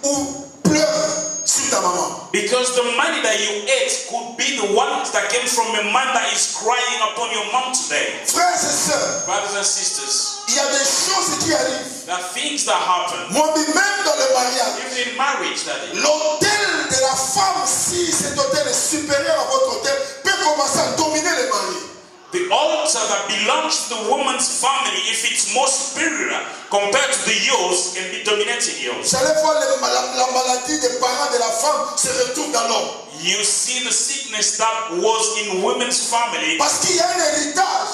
pleure sur ta maman. Because the money that you ate could be the one that came from a man that is crying upon your mom today. Frères et sœurs, Brothers and sisters, il y a des choses qui arrivent. there are things that happen, Moi, même dans le mariage, even in marriage, that is. l'hôtel de la femme, si cet hôtel est supérieur à votre hôtel, peut commencer à dominer les maris. The altar that belongs to the woman's family, if it's more superior compared to the yours, can be dominated yours. J'allais voir la maladie des parents de la femme se retrouve dans l'homme. You see the sickness that was in women's family Parce qu'il y a un héritage.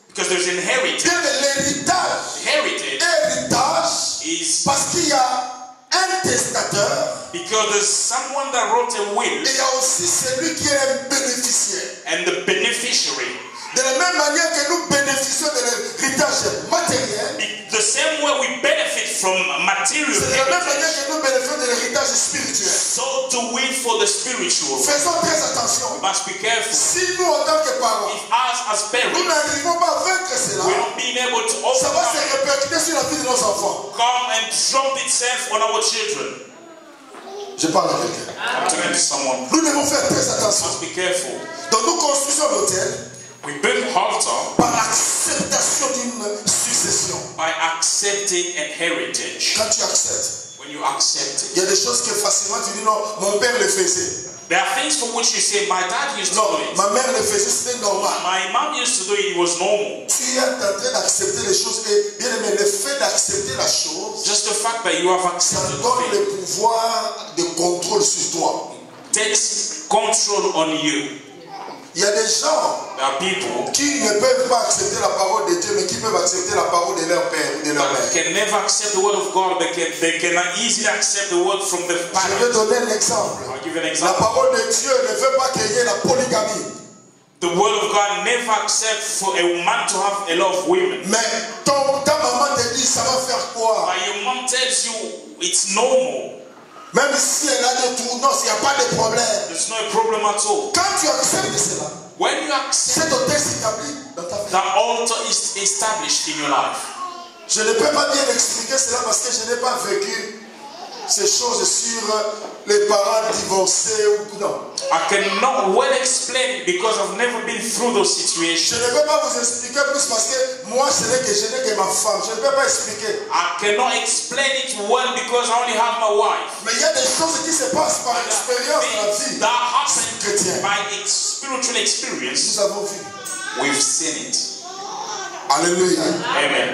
because there's inheritance. L'héritage. Heritage is Parce qu'il y a un testateur. because there's someone that wrote a will Et il y a aussi celui qui est un bénéficiaire. and the beneficiary. De la même manière que nous bénéficions de l'héritage matériel, The same way we benefit from material c'est de la même heritage, manière que nous bénéficions de l'héritage spirituel. so do we for the spiritual. Faisons très attention. We must be careful. Si nous, en tant que parents, If us as nous parents, n'arrivons pas à vaincre cela, we're not being able to ça va se overcome, répercuter sur la vie de nos enfants. come and drop itself on our children. Je parle à quelqu'un. I'm talking to someone. Nous devons faire très attention. Must be careful. Donc nous construisons l'autel We build altar par l'acceptation d'une succession. by accepting an heritage. Quand tu acceptes, When you accept il y it, a des choses que facilement tu dis non, mon père le faisait. there are things for which you say, my dad used to Non, do it. ma mère le faisait, c'était normal. My mom used to do it, it was normal. Tu es en train d'accepter les choses et bien aimé, le fait d'accepter la chose, Just the fact that you have ça accepted donne the le pouvoir de contrôle sur toi. faith takes control on you. Il y a des gens There are people qui ne peuvent pas accepter la parole de Dieu, mais qui peuvent accepter la parole de leur père ou de leur that mère. can never accept the word of God. They cannot easily accept the word from the Je vais parents. donner un exemple. I'll give you an La example. parole de Dieu ne veut pas qu'il y ait la polygamie. The word of God never accepts for a man to have a lot of women. Mais ta maman te dit, ça va faire quoi? But your mom tells you it's normal. Même si elle a des tournants, il n'y a pas de problème. There's no problem at all. Quand tu acceptes cela, When you accept, cet hôtel s'établit dans ta vie. that altar is established in your life. Je ne peux pas bien expliquer cela parce que je n'ai pas vécu ces choses sur les parents divorcés ou non. I cannot well explain it because I've never been through those Je situations. ne peux pas vous expliquer plus parce que moi, je n'ai que ma femme. Je ne peux pas expliquer. I cannot explain it well because I only have my wife. Mais il y a des choses qui se passent par expérience dans la Things vie. that happen chrétienne. by spiritual experience, Nous avons vu. we've seen it. Alléluia. Amen.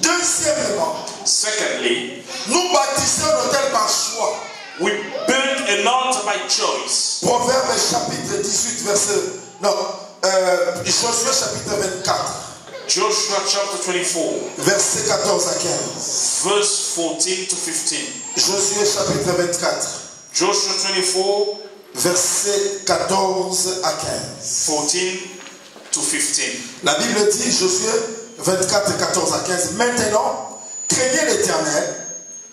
Deuxièmement, Secondly, nous bâtissons l'autel par choix. we build an altar by choice. Proverbe chapitre 18, verset. Non, Josué chapitre 24, Joshua chapter 24, verset 14 à 15. verse 14 to 15. Josué chapitre 24, Joshua 24, verset 14 à 15. 14 to 15. La Bible dit, Josué 24, 14 à 15. Maintenant, craignez l'Éternel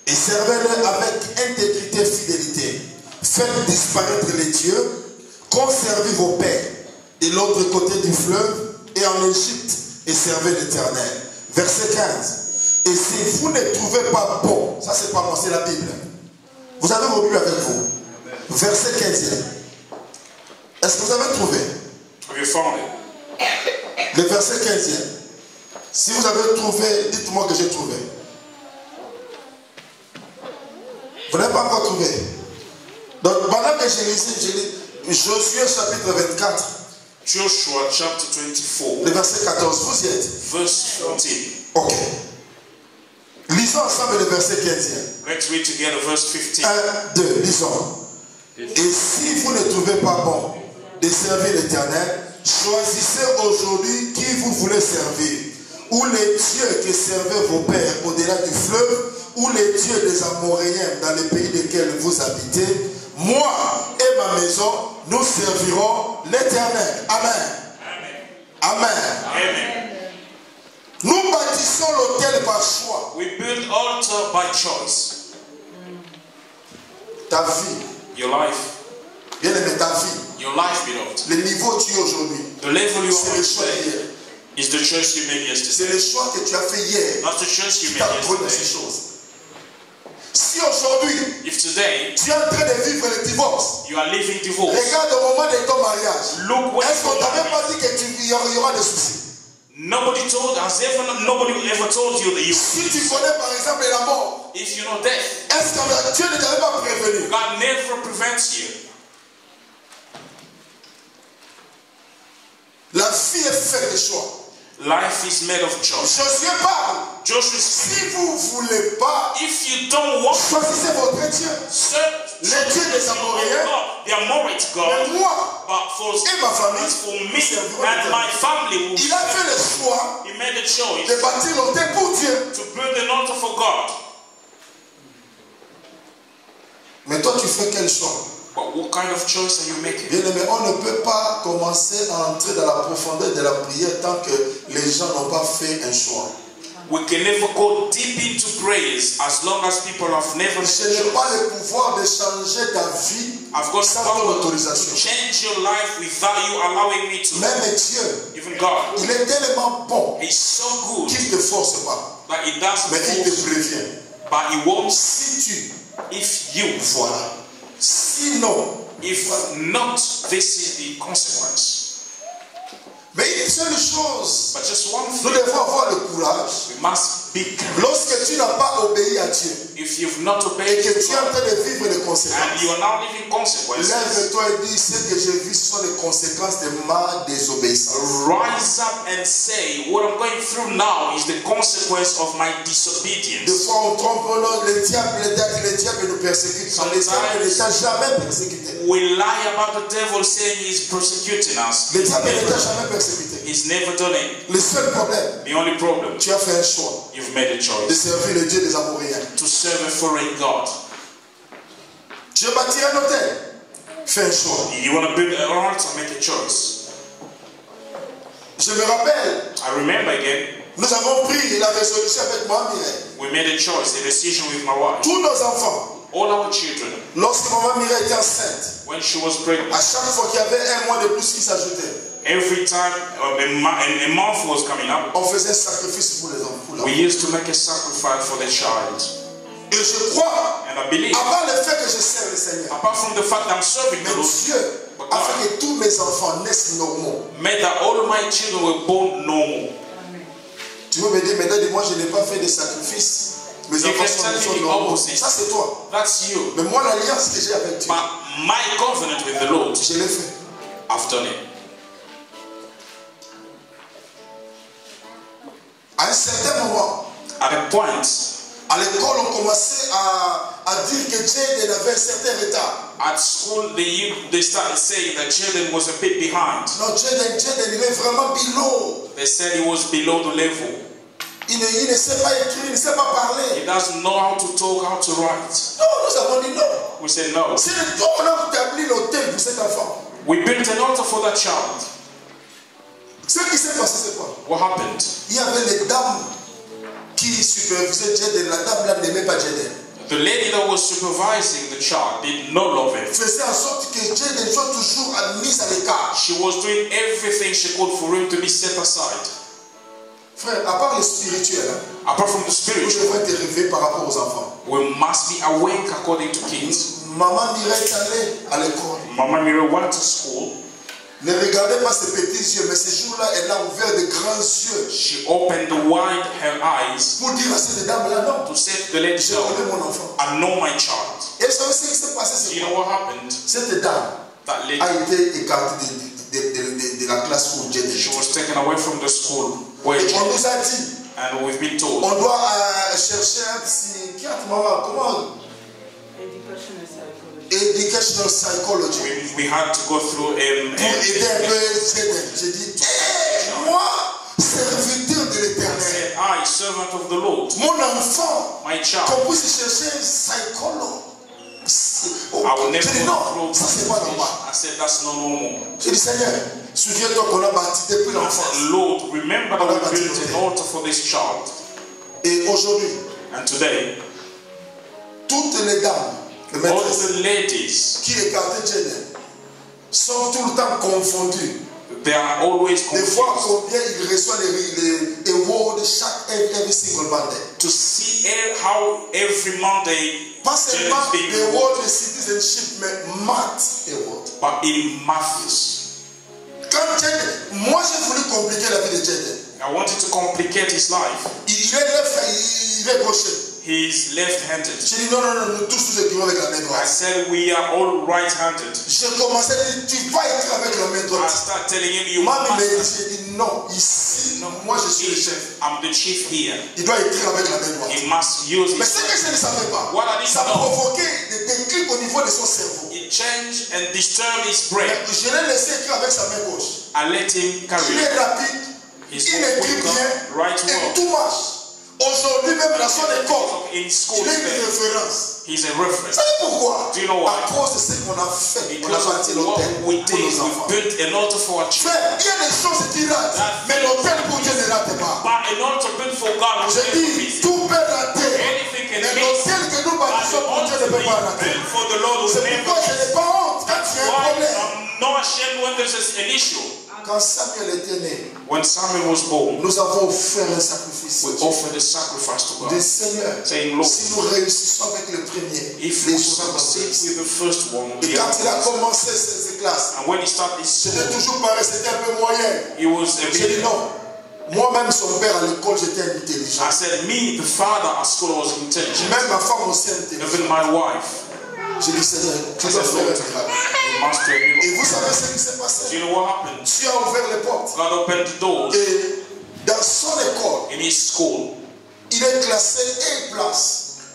et servez-le avec intégrité et fidélité. Faites disparaître les dieux, conservez vos pères de l'autre côté du fleuve et en Égypte et servez l'Éternel. Verset 15. Et si vous ne trouvez pas bon, ça c'est pas moi, c'est la Bible. Vous avez vos Bibles avec vous. Verset 15. Est-ce que vous avez trouvé? Have you found it? Le verset 15. Si vous avez trouvé, dites-moi que j'ai trouvé. Vous n'avez pas encore trouvé. Donc pendant que je lis Josué chapitre 24, Joshua chapter 24, le verset 14, vous y êtes. verse 14. Ok. Lisons ensemble le verset 15. Let's read together verse 15. 1, 2, lisons. Et si vous ne trouvez pas bon de servir l'Éternel, choisissez aujourd'hui qui vous voulez servir. Ou les dieux que servaient vos pères au-delà du fleuve, ou les dieux des Amoréens dans les pays desquels vous habitez. Moi et ma maison, nous servirons l'Éternel. Amen. Amen. Amen. Nous bâtissons l'autel par choix. We build altar by choice. Ta vie, Your life. bien aimé, ta vie, Your life, beloved. le niveau où tu es aujourd'hui, The level you c'est are le on choix today d'hier. is the choice you made yesterday. C'est le choix que tu as fait hier. That's the choice you Qui made t'a donné ces yesterday. choses. Si aujourd'hui, If today tu es en train de vivre le divorce, you are living divorce, regarde au moment de ton mariage. look when Est-ce qu'on you t'avait are pas dit qu'il y aura des soucis? nobody ever told you that you Si tu connais par exemple la mort, if you know death. est-ce que Dieu ne t'avait pas prévenu? God never prevents you. La vie est faite de choix. Life is made of choice. Josué parle. Joshua, Si vous ne voulez pas, if you don't want, choisissez votre Dieu. Les dieux des Amoréens. They are married to God. Mais moi But for et ma famille, for me and my family, il a fait le choix he made a choice de bâtir l'autel pour Dieu. to build an altar for God. Mais toi, tu fais quel choix? But what kind of choice are you making? Bien aimé, on ne peut pas commencer à entrer dans la profondeur de la prière tant que les gens n'ont pas fait un choix. We can never go deep into prayers as long as people have never Je n'ai pas le pouvoir de changer ta vie I've got sans ton power to autorisation. change your life without you allowing me to. Même Dieu, Even God, il est tellement bon He's so good qu'il ne te force pas, that He doesn't mais il te force, prévient. but He won't. Si tu, If you, voilà. Sinon, if not, this is the consequence. mais une seule chose, But just one nous thing, devons avoir le courage. we must be careful. Lorsque tu n'as pas obéi à Dieu If you've not et obeyed que tu es en God train de vivre les and conséquences, you are now living consequences, lève-toi et dis, ce que j'ai vu, ce sont les conséquences de ma désobéissance. rise up and say, what I'm going through now is the consequence of my Des disobedience. fois on trompe, non, le diable nous persécute. Le diable ne t'a jamais persécuté. We lie about the devil saying he's persecuting us. Le diable ne t'a jamais persécuté. He's never done it. Le seul problème, The only problem, tu as fait un choix you've made a de choice servir le Dieu des Amoréens. to serve a foreign God. Tu veux bâtir un hôtel, fais un choix. You want to build an altar, make a choice. Je me rappelle, I remember again, nous avons pris la résolution avec moi, Mireille. we made a choice, a decision with my wife. Tous nos enfants, All our children, lorsque maman Mireille était enceinte, when she was pregnant, à chaque fois qu'il y avait un mois de plus qui s'ajoutait, every time a month was coming up, on faisait un sacrifice pour les enfants. we used to make a sacrifice for the child. Et je crois, And I believe, avant le fait que je sers le Seigneur, apart from the fact that I'm serving mais the Lord, Dieu a fait que tous mes enfants naissent normaux. made that all my children were born normal. Tu veux me dire, maintenant, moi je n'ai pas fait de sacrifice. Mes You enfants can tell sont me the normaux. opposite. Ça c'est toi. That's you. Mais moi l'alliance que j'ai avec Dieu, But my covenant with the Lord, je l'ai fait. I've done it. À un certain moment, At a point, à l'école, on commençait à dire que Dieu avait un certain retard. at school, they started saying that Jaden was a bit behind. Non, Dieu il est vraiment below. They said he was below the level. Il ne sait pas écrire, il ne sait pas parler. He doesn't know how to talk, how to write. Non, nous avons dit non. We said no. C'est le temps qu'on a établi l'hôtel pour cet enfant. We built an altar for that child. Ce qui s'est passé, c'est quoi? What happened? Il y avait les dames qui supervisaient Jaden. La dame là n'aimait pas Jaden. The lady that was supervising the child did not love him. Faisait en sorte que Jaden soit toujours mis à l'écart. She was doing everything she could for him to be set aside. Frère, à part le spirituel, Apart from the nous spiritual, devons être réveillés par rapport aux enfants. we must be awake according to kids. Maman Mireille est allée à l'école. Mama Mira went to school. Ne regardez pas ses petits yeux, mais ce jour-là, elle a ouvert de grands yeux She opened wide her eyes pour dire à cette dame-là, non, to say to the lady, j'ai donné mon enfant. I know my child. Et vous savez ce qui s'est passé, Do c'est you quoi? know what happened? Cette dame That lady, a été écartée de la classe où Dieu she était. was taken away from the school where Et on Jaden, nous a dit, and we've been told on doit chercher un psychiatre, maman, comment? Educational psychology. we had to go through Pour aider un peu Jaden. J'ai dit, moi, serviteur de l'éternel, I, servant of the Lord, mon enfant, my child, qu'on puisse chercher un psychologue. I will never J'ai dit go non, through ça c'est pas normal. I said that's not normal. J'ai dit Seigneur, souviens-toi qu'on a bâti depuis I l'enfance. said, Lord, remember that we built an altar for this child. Et aujourd'hui, And today, toutes les dames, les all maîtresses the ladies, qui écartaient Jaden sont tout le temps confondues. they are always Des fois, confused combien ils reçoivent les awards every single Monday. to see how every Monday Pas Jaden seulement is being des rewarded, awards de citizenship, mais math award. but in Matthews. Quand Jaden, moi j'ai voulu compliquer la vie de Jaden. I wanted to complicate his life. Il est left, il est gaucher. he is left-handed. J'ai dit non, non, non, nous tous nous écrivons avec la main I droite. said we are all right-handed. J'ai commencé à dire, tu vas écrire avec la main I droite. start telling him you Moi, mais must. j'ai dit non, ici, moi je suis le chef. I'm the chief here. Il doit écrire avec la main droite. He must use Mais his. ce que je ne savais pas, What I didn't ça know. provoquait des déclics au niveau de son cerveau. It changed and disturbed his brain. Je l'ai laissé écrire avec sa main gauche. I let him carry Il it. est rapide, He's il écrit quicker, bien, right et well. tout marche. Aujourd'hui même dans son école, In school, il est une référence. he's a Vous reference. savez pourquoi? Do you know why? À cause de ce qu'on a fait, on a Because bâti of what l'hôtel we pour did, nos enfants. we built an altar for our children. Frère, il y a des choses qui ratent, mais l'hôtel pour Dieu ne rate pas. But an altar built for God will Je never dis, miss it. tout peut rater, Anything can mais miss. l'hôtel que nous But bâtissons the pour Dieu ne altar peut pas rater. built for the Lord will C'est never pourquoi je miss. n'ai pas honte quand il y a un Why problème. I'm not ashamed when there's an issue. Quand Samuel était né, When Samuel was born, nous avons offert un sacrifice. we offered a sacrifice to Des God, Seigneur, saying, Lord, si nous réussissons avec le premier, if les we choses vont succeed réussir. with the first one, Et the quand il a other ones. commencé ces classes, And when he started his c'était school, toujours pareil, c'était un peu moyen. he was a J'ai dit bit. non. Moi-même, son père à l'école, j'étais intelligent. I said, me, the father at school, was intelligent. Même ma femme aussi intelligente. Even my wife. J'ai dit, Seigneur, tu I dois said, faire Lord, un miracle. you must do a miracle. Et vous savez ce qui s'est Do passé? you know what happened? Dieu a ouvert les portes. God opened the doors Et dans son école, in his school. il est classé A+.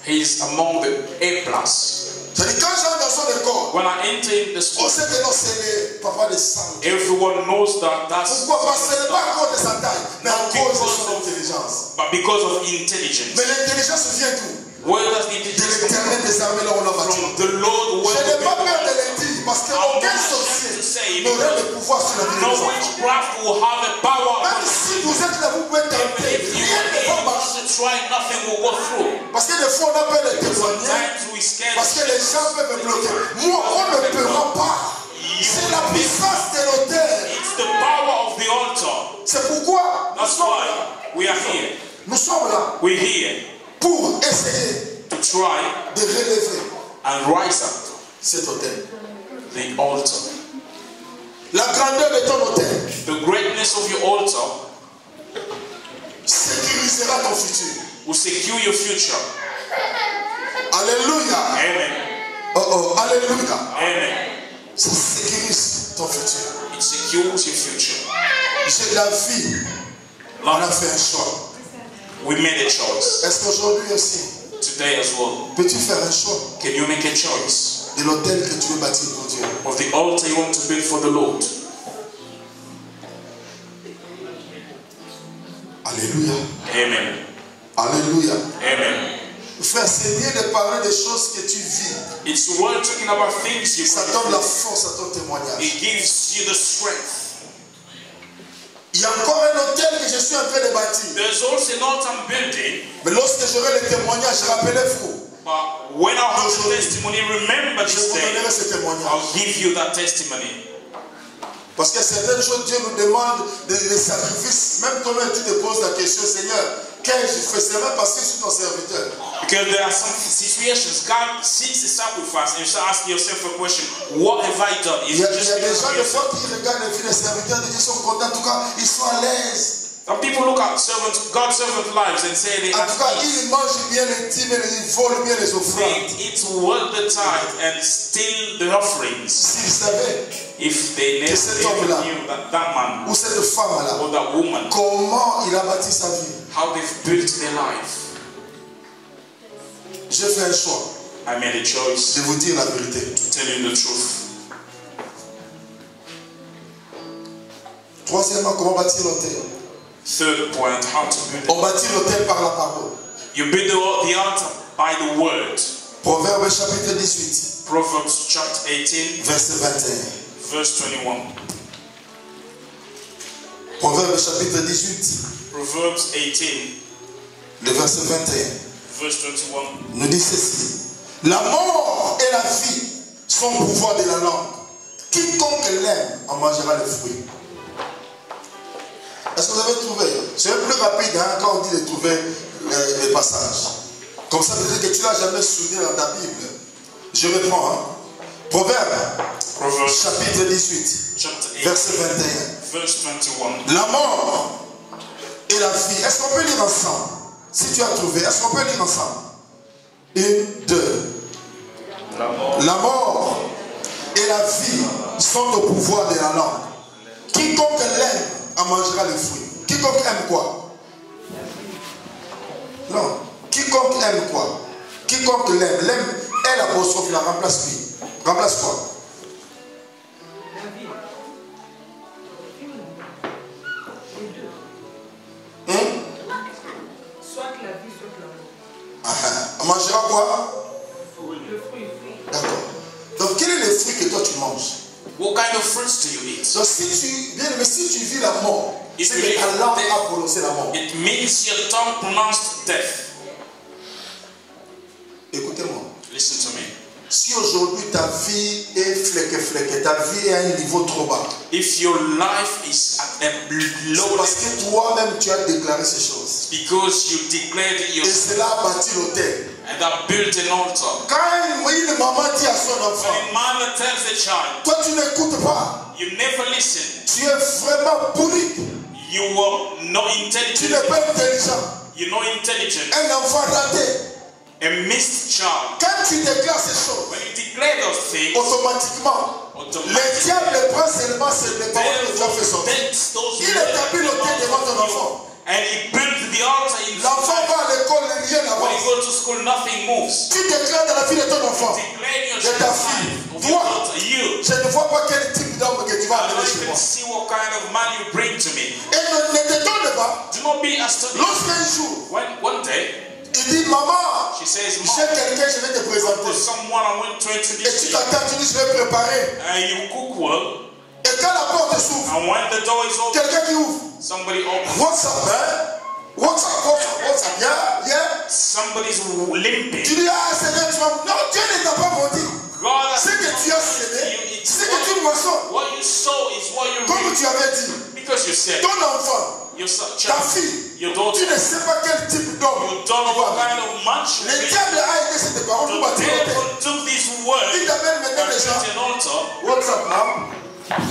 He's among the A+. C'est-à-dire, quand j'entre dans son école, When I enter in the on school, sait que non, c'est le papa de sang. everyone knows that that's Pourquoi? Parce que ce n'est pas à cause de sa taille, mais à cause de son intelligence. but because of intelligence. Mais l'intelligence vient d'où? Where does the De intelligence come l'éternel des armées, là on l'a bâti. from? The Lord Je will n'ai pas be peur de the le dire, parce qu'aucun sorcier n'aurait le pouvoir sur la vie de no nos enfants. witchcraft will have a power. Même si vous êtes là, vous pouvez tenter, If you rien ne va want marcher. to try, nothing will go through. Parce que des fois, on a peur de témoigner, Sometimes we scared. parce que les gens peuvent me bloquer. Moi, on ne peut pas. C'est la puissance de l'autel. It's the power of the altar. C'est pourquoi nous That's sommes why là. we are here. Nous sommes là We're here pour essayer to try de relever and rise up cet autel. the altar. La grandeur de ton autel The greatness of your altar sécurisera ton futur. will secure your future. Alléluia. Amen. Oh oh, alléluia. Amen. Ça sécurise ton futur. It secures your future. J'ai la vie. On a fait un choix. We made a choice Est-ce qu'aujourd'hui aussi, today as well. peux-tu faire un choix Can you make a choice de l'autel que tu veux bâtir pour Dieu? of the altar you want to build for the Lord? Alléluia. Amen. Alléluia. Amen. Frère, c'est bien de parler des choses que tu vis. It's worth talking about things you Ça donne la force à ton témoignage. It gives you the strength. Il y a encore un hôtel que je suis en train de bâtir. There's also an altar I'm building, Mais lorsque j'aurai le témoignage, rappelez-vous, but when I have the testimony, remember je this vous day. donnerai ce témoignage. I'll give you that testimony. Parce que certaines choses, Dieu nous demande des sacrifices. Même toi-même, tu te poses la question, Seigneur, qu'ai-je fait? C'est même parce que je suis ton serviteur. Because there are some situations, God seeks a sacrifice, and you start asking yourself a question, what have I done? Il Is y a it just des because gens, of des yourself? fois, qui regardent les vies des serviteurs, ils sont contents, en tout cas, ils sont à l'aise. Some people look at God's servant lives and say they En tout cas, have peace. ils mangent bien les dîmes et ils volent bien les offrandes. They eat well the tithe and steal the offerings. S'ils savaient, If they never cet homme-là, knew that man ou cette femme-là, or that woman, comment il a bâti sa vie. how they've built their life. J'ai fait un choix I made a choice de vous dire la vérité. to tell you the truth. Troisièmement, comment bâtir l'autel? Third point, how to build it. On bâtit l'autel par la parole. You build the altar by the word. Proverbe chapitre 18, Proverbs chapter 18, verset 21. verse 21. Proverbe chapitre 18, Proverbs 18, le verset 21, verse 21. nous dit ceci. La mort et la vie sont au pouvoir de la langue. Quiconque l'aime en mangera les fruits. Est-ce que vous avez trouvé? C'est plus rapide hein, quand on dit de trouver les passages. Comme ça, peut-être que tu ne l'as jamais souligné dans ta Bible. Je reprends. Hein. Proverbe, chapitre 18, Chapter 8, verset 21. verse 21. La mort et la vie. Est-ce qu'on peut lire ensemble? Si tu as trouvé, est-ce qu'on peut lire ensemble? Une, deux. La mort et la vie sont au pouvoir de la langue. Quiconque l'aime en mangera le fruit. Quiconque aime quoi? Non. Quiconque aime quoi? Quiconque l'aime. L'aime est l'apostrophe, la remplace qui? Remplace quoi? Soit la vie, soit l'amour. On mangera quoi? Le fruit. D'accord. Donc quel est le fruit que toi tu manges? What kind of fruits do you eat? Donc si tu vis la mort, If c'est you que live ta langue death, a prononcé la mort. it means your tongue pronounced death. Écoutez-moi. Listen to me. Si aujourd'hui ta vie est fleque, ta vie est à un niveau trop bas, If your life is at a low c'est parce level, que toi-même tu as déclaré ces choses. because you declared Et your cela a bâti l'autel. and that built an altar. Quand une maman dit à son When enfant, a mother tells a child, toi tu n'écoutes pas, you never listen. tu es vraiment pourri, You were not tu intelligent. n'es pas intelligent, You're not intelligent. un enfant raté. A missed child. Quand tu déclares ces choses, When you declare those things, automatiquement, le diable prend seulement les paroles que tu as fait sortir. takes those Il établit l'autel devant ton enfant. and he built the altar in L'enfant va à l'école, rien When n'avance. you go to school, nothing moves. Tu déclares dans la vie de ton enfant, Declare your de ta child's fille, life of your toi, daughter, you. je ne vois pas quel type d'homme que tu vas I amener don't chez even moi. see what kind of man you bring to me. Et ne t'étonne pas, Do not be astonished. lorsqu'un jour, When one day il dit, maman, she says, j'ai Mom, quelqu'un, je vais te for présenter. someone I went to Et tu introduce you, t'attends, tu dis, je vais préparer. and you cook well, Et quand la porte s'ouvre, and when the door is open, quelqu'un qui ouvre. somebody opens. What's up, man? What's up? Yeah. Somebody's Tu limping. dis, ah, Seigneur, tu vas... Non, Dieu ne t'a pas menti. God has Ce que tu as semé, ce que tu moissonnes, what you sow is what you comme reap. tu avais dit, Because you said, ton enfant, your son, ta child, fille, your daughter, tu ne sais pas quel type d'homme you tu don't know what vas kind amener. of man she Le is. diable a aidé cette parole pour The bâtir l'autel. devil took this word Il t'amène maintenant and les gens. built an altar What's up now?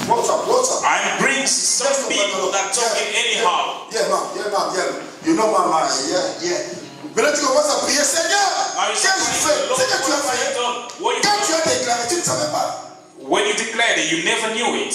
What's up? and brings some people that talking anyhow. Yeah, man. You know, mama, yeah. Maintenant, tu commences à prier, Seigneur, Now you qu'est-ce que tu fais? Lord, Ce que tu what as have you fait, done? What you quand tu done? as déclaré, tu ne savais pas. When you declared it, you never knew it.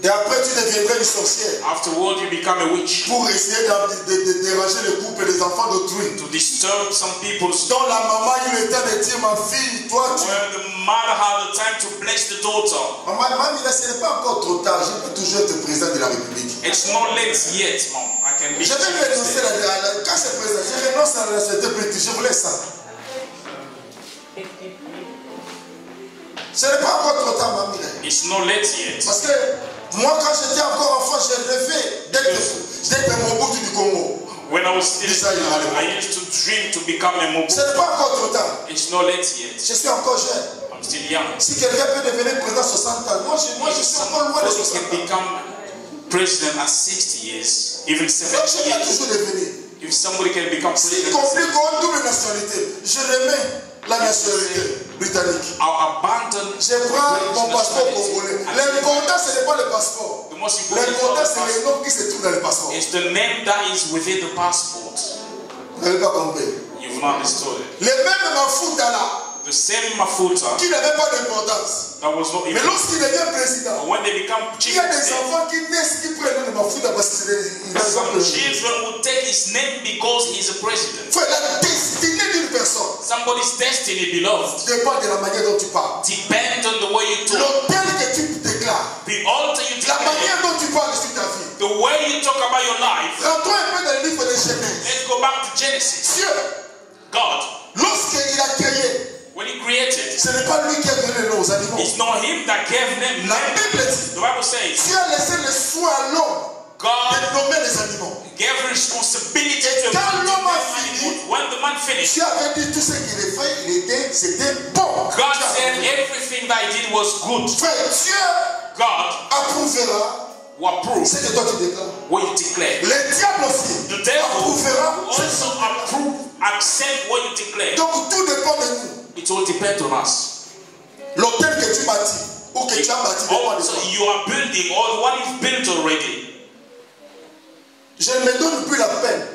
Et après, tu deviendrais une sorcière Afterward, you become a witch pour essayer de déranger le couple des enfants d'autrui. to disturb some people's. Dont la maman a eu le temps de dire, ma fille, toi, tu... When the mother had the time to bless the daughter, Maman, ce n'est pas encore trop tard, je peux toujours être président de la République. it's not late yet, Mom. I can be. Je vais lui renoncer quand c'est président, je renonce à la nationalité british, je voulais ça. Ce n'est pas encore trop tard, mamie. It's not late yet. Parce que moi, quand j'étais encore enfant, j'ai rêvé d'être Mobutu du Congo. When I was still This is how you have it. I used to dream to become a Ce Mobu. n'est pas encore trop tard. It's not late yet. Je suis encore jeune. I'm still young. Si quelqu'un peut devenir président à 60 ans, moi je suis encore loin de Somebody 60 can ans. become president at 60 years, even Donc 70 je vais years. toujours devenir. If somebody can become Si president, complique une double nationalité, je remets la nationalité britannique. I'll abandon Je prends mon British passeport nationality. congolais. L'important, ce n'est pas le passeport. The most important L'important, c'est thing le nom qui se trouve dans le passeport. is the name that is within the passport. Vous n'avez pas compris. You've not understood it. Les mêmes Mafuta là, The same Mafuta qui n'avaient pas d'importance. that was not Mais even. lorsqu'il devient président, But when they become il chief, y a des enfants qui naissent, qui prennent le Mafuta parce que some children will take his name because he's a president. Frère, la destinée d'une personne Somebody's destiny, beloved, dépend de la manière dont tu parles. depends on the way you talk. L'autel que tu déclares, The altar you la declare, manière dont tu parles sur ta vie. the way you talk about your life. Rentrons un peu dans le livre de Genèse. Let's go back to Genesis. Dieu, God, lorsqu'il a créé, when he created, ce n'est pas lui qui a donné le nom aux animaux. it's not him that gave them La name. Bible dit, The Bible says Dieu a laissé le soin à l'homme God de nommer les animaux. gave responsibility Et to quand l'homme a animals. fini, When the man finished, Dieu avait dit tout ce qu'il a fait, c'était bon. God said everything that he did was good. Frère, Dieu God approuvera will approve ce que toi tu déclares. what you declare. Le diable aussi The devil approuvera will ce que also tu déclares. approve, accept what you declare. Donc tout dépend de nous. It all depends on us. L'hôtel que tu bâtis ou que tu as bâti dépend de Also, toi. you are building, or what is built already. Je ne me donne plus la peine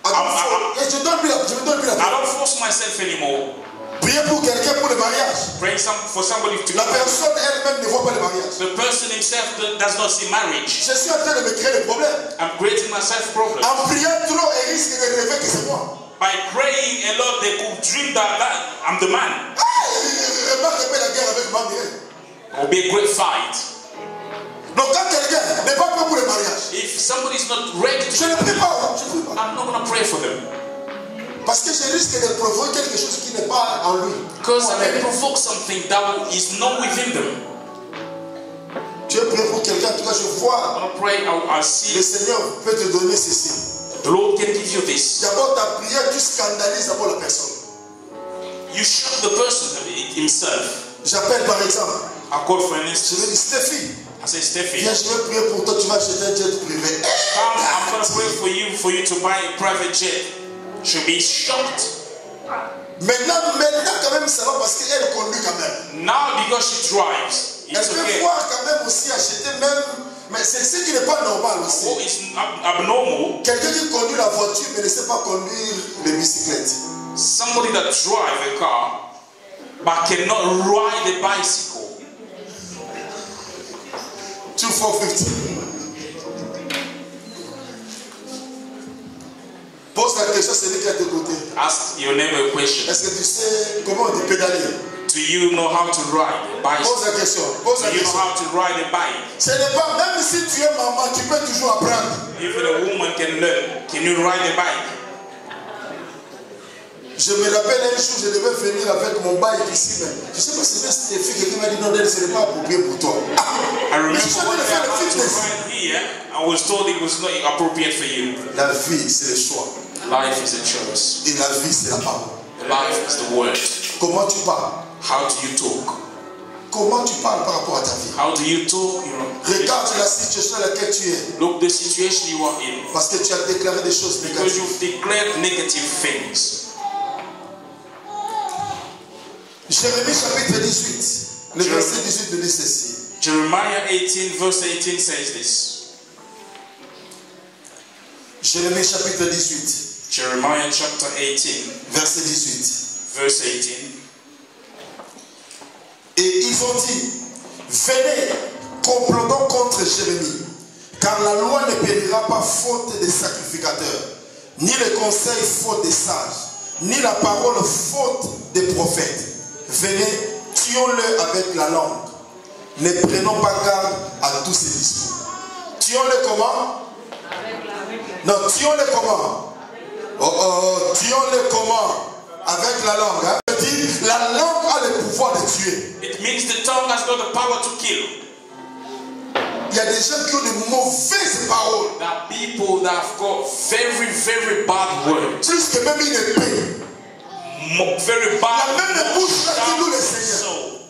à je me donne plus la I don't force myself anymore. Priez pour quelqu'un pour le mariage. Praying for somebody to. La personne elle-même ne voit pas le mariage. The person himself does not see marriage. Je suis en train de me créer des problèmes. I'm creating myself problems. En priant trop, il risque de rêver que c'est moi. By praying a lot, they could dream that I'm the man. Il va faire la guerre avec ma mère. It will be a great fight. Donc quand quelqu'un n'est pas prêt pour le mariage, If somebody is not ready to, je ne prie pas. I'm not going to pray for them. Parce que je risque de provoquer quelque chose qui n'est pas en lui. Because I may provoke something that is not within them. Tu es prêt pour quelqu'un, en tout cas je vois. I'm going to pray, I see. Le Seigneur peut te donner ceci. The Lord can give you this. D'abord ta prière, tu scandalises d'abord la personne. You shock the person himself. J'appelle par exemple. I call for Je instance. vais dire Stéphie. I say, Steffi, Viens, je vais prier pour toi, tu vas acheter un jet privé. come, I'm going to pray for you to buy a private jet. She'll be shocked. Maintenant quand même ça va parce qu'elle conduit quand même. Now because she drives, Elle it's peut okay. voir quand même aussi acheter même. Mais c'est ce qui n'est pas normal aussi. What is abnormal? Quelqu'un qui conduit la voiture mais ne sait pas conduire les bicyclettes. Somebody that drives a car but cannot ride a bicycle. 2450. Pose la question, c'est lui qui est à tes côtés. Ask your neighbor a question. Est-ce que tu sais comment on dit pédaler? Do you know how to ride a bicycle? Pose la question. Pose Do la you know question. how to ride a bike? Ce n'est pas, même si tu es maman, tu peux toujours apprendre. Even a woman can learn. Can you ride a bike? Je me rappelle un jour, je devais venir avec mon bike ici, mais je sais pas si c'est Stéphie qui m'a dit non, ce n'est pas approprié pour toi. I remember Mais je suis en train one de day faire I le had to fitness. ride here. I was told it was not appropriate for you. La vie, c'est le choix. Life is a choice. Et la vie, c'est la parole. Life is the word. Comment tu parles? How do you talk? Comment tu parles par rapport à ta vie? How do you talk? Regarde la situation dans laquelle tu es. Look the situation you are in. Parce que tu as déclaré des choses Because négatives. you've declared negative things. Jérémie chapitre 18, le verset 18 nous dit ceci. Jeremiah 18 verse 18 says this. Jérémie chapitre 18, Jeremiah chapter 18 verset 18. verse 18. Et ils ont dit, venez, complotons contre Jérémie, car la loi ne périra pas faute des sacrificateurs, ni le conseil faute des sages, ni la parole faute des prophètes. Venez, tuons-le avec la langue. Ne prenons pas garde à tous ces discours. Tuons-le comment? Non, tuons-le comment? Tuons-le comment? Avec la langue. Hein? Dit, la langue a le pouvoir de tuer. It means the tongue has got the power to kill. Il y a des gens qui ont de mauvaises paroles. There are people that have got very, very bad words. Plus que même une épée. Very bad La même bouche là qui loue le Seigneur. soul.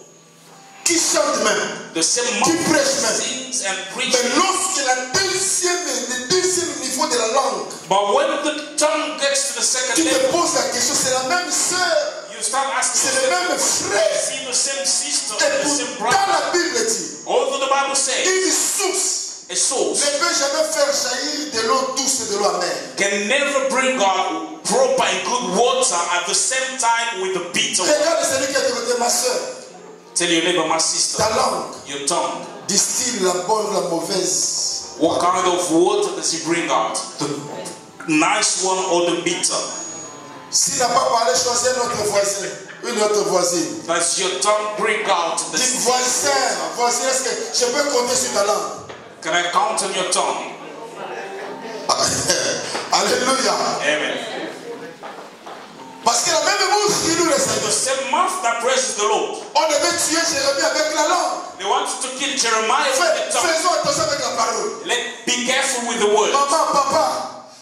Qui chante même. The same Qui mouth prêche même. sings and Mais preaches. lorsque le deuxième niveau de la langue, But when the tongue gets to the second tu te level, poses la question, c'est la même sœur, you start asking c'est le même frère. see the same sister, Et the same pourtant brother. la Bible dit, Although the Bible says une source a source ne peut jamais faire jaillir de l'eau douce et de l'eau amère. can never bring out proper and good water at the same time with the bitter water. Regarde celui qui est de côté, ma soeur. Tell your neighbor, my sister, Ta langue your tongue, distille la bonne, la mauvaise. what kind of water does it bring out? The nice one or the bitter? S'il n'a pas parlé, choisis un autre voisin, une autre voisine. Does your tongue bring out the Dis voisin, est-ce que je peux compter sur ta langue? Can I count on your tongue? Alléluia. Amen. Parce que la même bouche qui loue le The Seigneur. same mouth that praises the Lord. On devait tuer Jérémie avec la langue. They wanted to kill Jeremiah with the tongue. Faisons attention avec la parole. Be careful with the word. Maman, papa,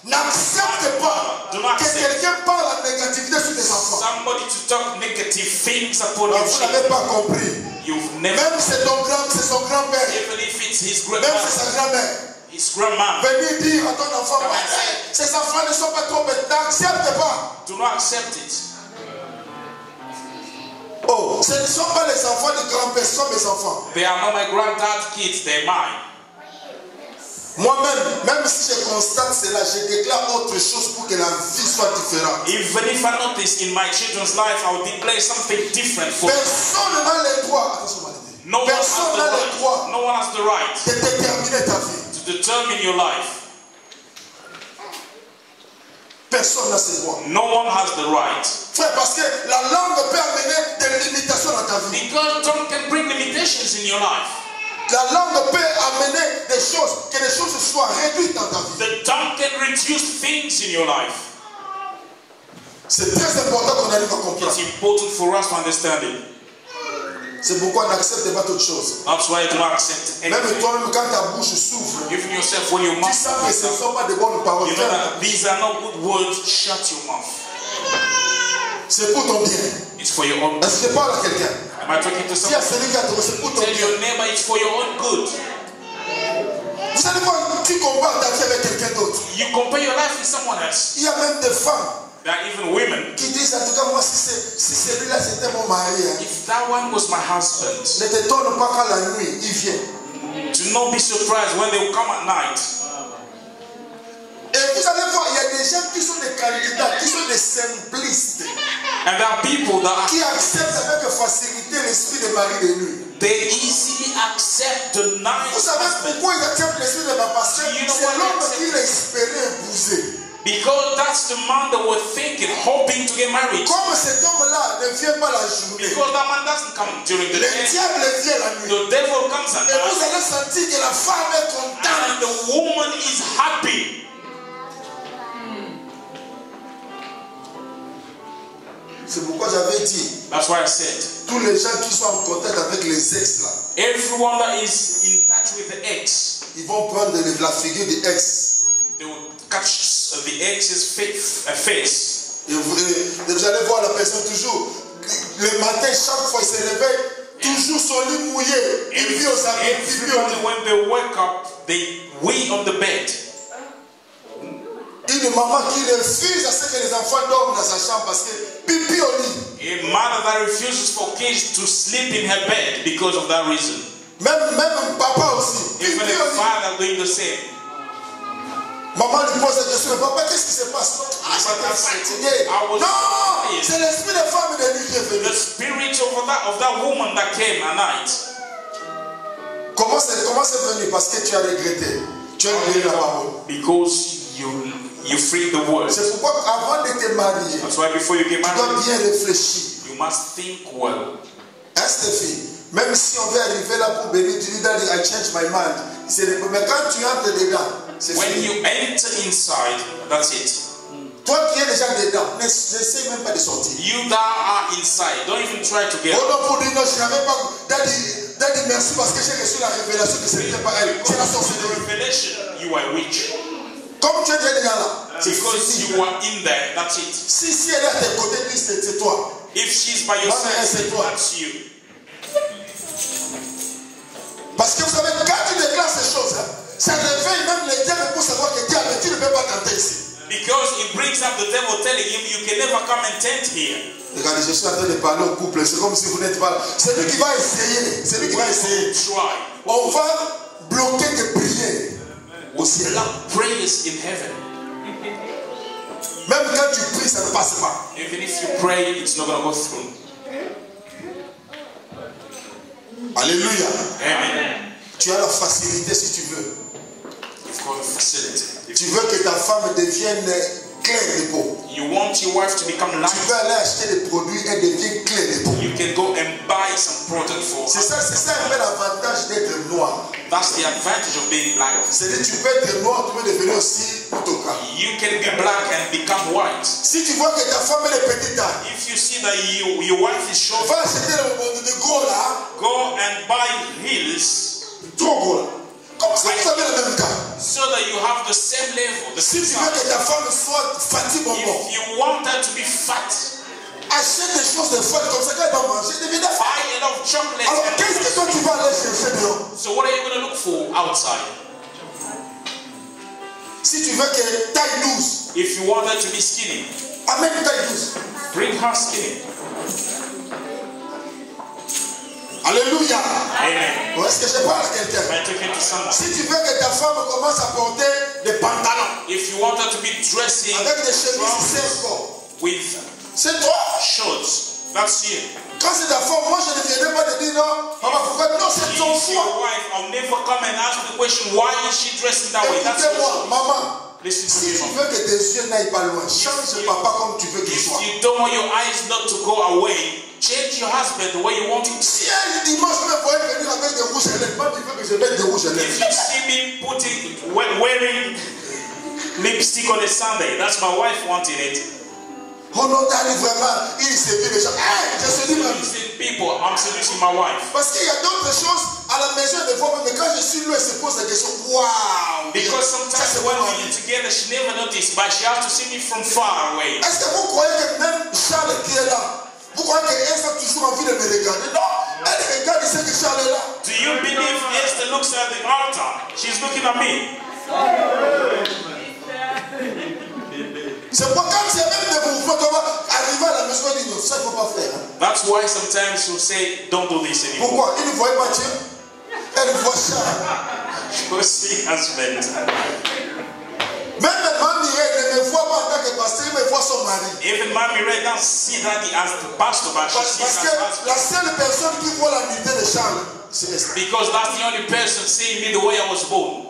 n'accepte pas Do not que accept. quelqu'un parle la négativité sur tes enfants. Somebody to talk negative things upon Non, your vous children. n'avez pas compris. You've never, Même c'est son grand-père, even if it's his même grandmother, c'est sa grand-mère. his grandma, Venir dire à ton enfant, ces enfants ne sont pas trop bêtes. N'accepte pas. do not accept it. Oh, ce ne sont pas les enfants de grand-père, ce sont mes enfants. They are not my granddad's kids, they're mine. Moi-même, même si je constate cela, je déclare autre chose pour que la vie soit différente. Even if I notice in my children's life, I will declare something different for them. Personne n'a le droit. No one has Personne the n'a le right. droit No one has the right de déterminer ta vie. to determine your life. Personne n'a ce droit. No one has the right. Frère, parce que la langue peut amener des limitations dans ta vie. Because tongue can bring limitations in your life. La langue peut amener des choses, que les choses soient réduites dans ta vie. The tongue can reduce things in your life. C'est très important qu'on arrive à comprendre. It's important for us to understand it. C'est pourquoi on n'accepte pas toutes choses. That's why I do not accept Même anything. toi-même, quand ta bouche s'ouvre, Even yourself, when your tu mouth sais que ce ne opens sont pas de bonnes paroles. you know that these are not good words. Shut your mouth. C'est pour ton bien. It's for your own good. Est-ce que je parle à quelqu'un? Am I talking to Si à someone? celui qui a trouvé, c'est pour ton Tell bien. your neighbor it's for your own good. Vous savez quoi, tu compares ta vie avec quelqu'un d'autre. You compare your life with someone else. Il y a même des femmes There are even women. qui disent, en tout cas, moi, si celui-là c'était mon mari, hein, If that one was my husband, ne t'étonne pas quand la nuit, il vient. do not be surprised when they will come at night. Et vous allez voir, il y a des gens qui sont des candidats, qui sont des simplistes, And there are people that qui acceptent avec facilité l'esprit de mari de nuit. they easily accept the night Vous savez husband pourquoi ils acceptent l'esprit de ma pasteur? You know C'est what l'homme accept- qu'il espérait épouser. because that's the man that were thinking, hoping to get married. Comme cet homme-là ne vient pas la journée, Because that man doesn't come during the le day. diable vient la nuit. The devil comes at Et vous night, allez sentir que la femme est and contente. the woman is happy. C'est pourquoi j'avais dit, That's why I said, tous les gens qui sont en contact avec les ex là, everyone that is in touch with the ex, ils vont prendre la figure du ex. they will catch the ex's face. Et vous allez voir la personne toujours, le matin, chaque fois il se réveille, toujours son lit mouillé. Il vit aux amis, il vit au Everybody, lit. when they wake up, they wee on the bed. Une maman qui refuse à ce que les enfants dorment dans sa chambre parce que pipi au lit. A mother that refuses for kids to sleep in her bed because of that reason. Même papa aussi. Even Pipi a au lit. father doing the same. Maman lui pose la question, papa, qu'est-ce qui se passe? Ah, j'étais fatigué. Non, c'est l'esprit de femme de nuit qui est venu. The spirit of that woman that came at night. Comment c'est venu? Parce que tu as regretté. Tu as regretté la parole. Because you freed the word. C'est pourquoi avant de te marier, That's why before you get tu dois married, bien réfléchir. you must think well. Hein, Stéphie? Même si on veut arriver là pour bénir, tu dis, Daddy, I change my mind. Mais quand tu entres dedans, c'est When fini. you enter inside, that's it. Toi qui es déjà dedans, n'essaie même pas de sortir. You that are inside, don't even try to get Oh out. non, pour dire non, je n'avais pas. Daddy, merci parce que j'ai reçu la révélation que c'était pas elle. C'est la Because of the sorcellerie. revelation, you are witch. Comme tu es déjà là, c'est Because fini. you are in there, that's it. Si elle est à tes côtés, dis c'est toi. If she's by your Maman, side, c'est toi. that's you. Parce que vous savez, quand tu déclares ces choses, hein, ça réveille même les diables pour savoir que diable, tu ne peux pas tenter ici. Because it brings up the devil telling him, you can never come and tent here. Regardez, je suis en train de parler au couple, c'est comme si vous n'êtes pas là. C'est lui qui va essayer. C'est lui qui va essayer. Try. On va bloquer des prières au ciel. Block prayers in heaven. Même quand tu pries, ça ne passe pas. Even if you pray, it's not going to go through. Alléluia. Amen. Tu as la facilité si tu veux. You've got a facility. Tu veux que ta femme devienne claire de peau. You want your wife to become Tu light. veux aller acheter des produits et devienne claire de peau. You can go and buy some product for C'est ça un peu l'avantage d'être noir. That's the advantage of being black. C'est-à-dire tu peux être noir, tu peux devenir aussi Mutoka. You can be black and become white. Si tu vois que ta femme elle est petite taille, If you see that your wife is short, va acheter de gros là, go and buy heels trop gros là. Comme ça, vous avez le même cas. so that you have the same level. The Si same tu veux size. que ta femme soit fatiguée, bonbon, If you want her to be fat, achète des choses de fat comme ça qu'elle va manger, devient fat. buy a lot of chocolate. Alors, And qu'est-ce que toi tu vas aller chercher dehors? so what are you going to look for outside? Si tu veux que taille 12, If you want her to be skinny, amène taille 12. bring her skinny. Alléluia. Amen. Est-ce que je parle à quelqu'un? Am I talking to someone? Si tu veux que ta femme commence à porter des pantalons If you want her to be dressing avec des chemises trousers serres, with c'est toi. shorts, that's you. Quand c'est ta femme, moi je ne viendrai pas te dire non, maman, pourquoi? Non, c'est ton If your choix. wife, I'll never come and ask the question, why is she dressing that way? That's your Écoutez-moi, choice. maman. Listen to Si me, tu mom. veux que tes yeux n'aillent pas loin, change papa comme tu veux qu'il If soit. you don't want your eyes not to go away, change your husband the way you want him to. Si un dimanche me voyait venir avec des rouges à lèvres, moi tu veux que je mette des rouges à If lèvres. you see me wearing lipstick on a Sunday, that's my wife wanting it. Oh non, t'arrives vraiment, il séduit les gens. Hey, je séduis ma vie. Seducing people, I'm seducing my wife. Parce qu'il y a d'autres choses à la maison des fois, mais quand je suis là, elle se pose la question, waouh. Because Ça, sometimes c'est when vraiment we're together, she never noticed, but she has to see me from far away. Est-ce que vous croyez que même Charles qui est là, vous croyez qu'elle a toujours envie de me regarder? Non, elle regarde, il sait que Charles est là. Do you believe Esther looks at the altar? She's looking at me. C'est pourquoi quand il y a même des mouvements, on va arriver à la maison, on dit non, ça il ne faut pas faire. Hein. That's why sometimes she'll say, don't do this anymore. Pourquoi? Il ne voit pas Dieu, elle voit Charles. Go see husband. Même maman Mireille ne me voit pas en tant que pasteur, il me voit son mari. Even Mommy Red doesn't see daddy as the pastor, but she Parce sees que as husband. la seule personne qui voit la nudité de Charles, c'est Esther. Because that's the only person seeing me the way I was born.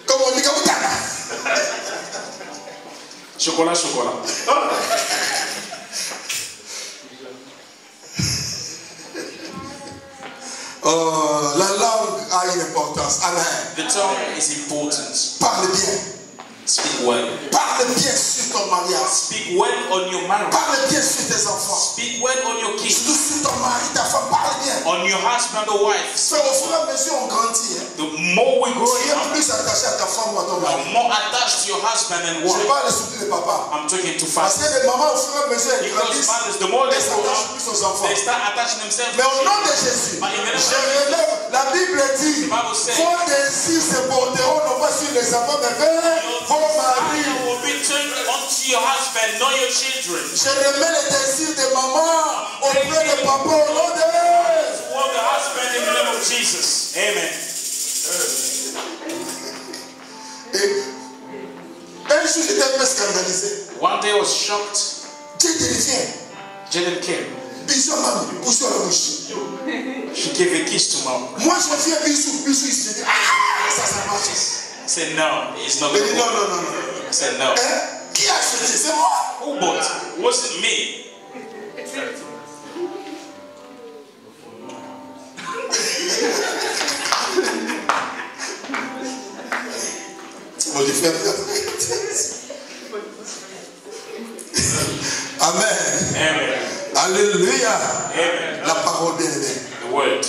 Comme on dit, comme ça. Chocolat, chocolat. La langue a une importance. Amen. The tongue is important. Parle bien. Speak well. Parle bien sur ton mariage. Speak well on your marriage. Parle bien sur tes enfants. Speak well on your kids. Surtout sur ton mari, ta femme, parle bien. On your husband or wife. C'est au fur et à mesure on grandit. Hein. The more we grow Tu es up, plus attaché à ta femme ou à ton mari. the more attached to your husband and Je wife. parle surtout des papas. I'm talking to Parce que fathers. les mamans, au fur et à mesure, elles Because grandissent. fathers, the more they Elles grow s'attachent up, plus aux enfants. they start attaching themselves Mais to au nom de children. Jésus, But in the name je of relève, la Bible dit, The Bible says, vos désirs se porteront non pas sur les enfants, mais vers vos maris. Fire will be turned onto your husband, not your children. Je remets les désirs de maman auprès de papa au nom de For the husband in the name of Jesus. Amen. Et un jour, j'étais un peu scandalisé. One day I was shocked. Dieu te revient. Jaden came. Bisous, maman. Bisous à la bouche. She gave a kiss to mom. Moi, je fais un bisou. Bisou ici. Je dis, ah, ça marche. I said, no, it's not Il going dit, to non, work. non, non, non. I said, no. Hein? Qui a acheté? C'est moi. Who bought it? It wasn't me. On dit, frère. Amen. Amen. Alléluia. Amen. La parole bien aimée. The word.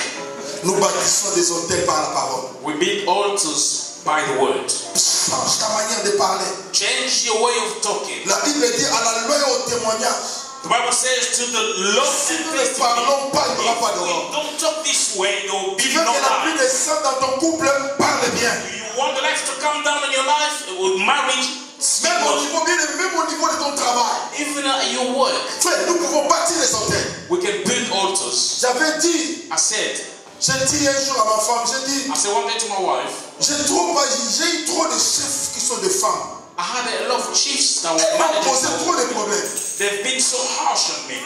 Nous bâtissons des hôtels par la parole. We build altars by the word. Change ta manière de parler. Change your way of talking. La Bible dit à la loi et au témoignage. The Bible says to the law Si and nous ne testimony, parlons pas, il n'y aura pas if de we roi. don't talk this way, there will Tu be veux no que la pluie life. descende dans ton couple, parle bien. You want the life to come down in your life, with marriage, speak Même au well. niveau, bien, même au niveau de ton travail. Even at your work, Frère, nous pouvons bâtir les hôtels. we can build altars. J'avais dit, I said j'ai dit un jour à ma femme, j'ai dit, one day to my wife, j'ai eu trop de chefs qui sont des femmes. I had a lot of chiefs that Elles were m'ont posé managers. trop de problèmes. They've been so harsh on me.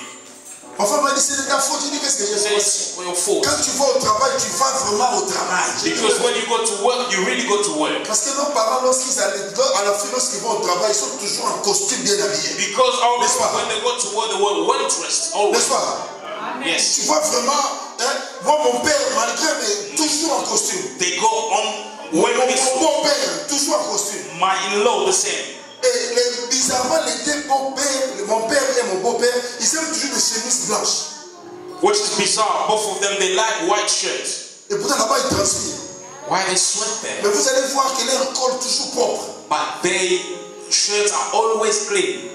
Ma femme m'a dit, c'est de ta faute. J'ai dit, qu'est-ce que j'ai Say fait? it's your fault. Quand tu vas au travail, tu vas vraiment au travail. Because when you go to work, you really go to work. Parce que nos parents, lorsqu'ils allaient, à la fin, lorsqu'ils vont au travail, ils sont toujours en costume bien habillés. Because all N'est-ce pas? when they go to work, they were well dressed. Always. N'est-ce pas? Yes. Tu vois vraiment, hein, moi, mon père, malgré, mais toujours en costume. They go on wearing this. Mon père, toujours en costume. My in-law the same. Et bizarrement, les deux beaux-pères, mon père et mon beau-père, ils aiment toujours des chemises blanches. Which is bizarre. Both of them, they like white shirts. Et pourtant, là-bas, ils transpirent. Why they sweat Mais there? vous allez voir que leur col toujours propre. But their shirts are always clean.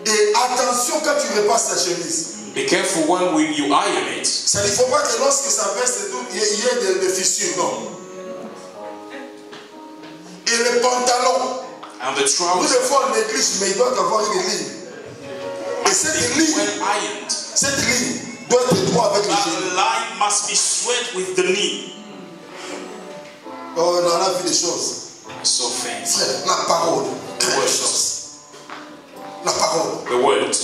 Et attention quand tu repasses ta chemise. Be careful when you iron it. Ça ne faut pas que lorsque ça verse et tout, il y ait des fissures, non. Et le pantalon. And the Nous, trousers. des fois, on néglige, mais il doit avoir une ligne. Et Et cette ligne, well ironed. cette ligne doit être droite avec le That genou. line must be straight with the knee. Oh, on a vu des choses. So things. Frère, la parole. The Quelque word. chose. La parole. The word.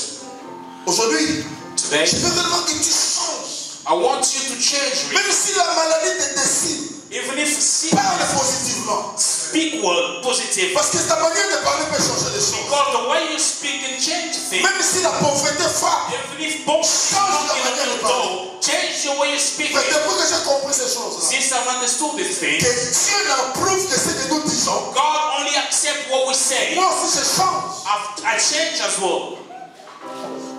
Aujourd'hui, Today, je veux vraiment que tu changes. I want you to change me. Même si la maladie te décide, Even if sin, parle positivement. speak word positive. Parce que ta manière de parler peut changer les choses. Because the way you speak can change things. Même si la pauvreté frappe, Even if both knocking on your door, change the way you speak. mais depuis que j'ai compris ces choses-là, Since I've understood this thing, que Dieu n'approuve que ce que nous disons, God only accepts what we say. moi aussi je change. I change as well.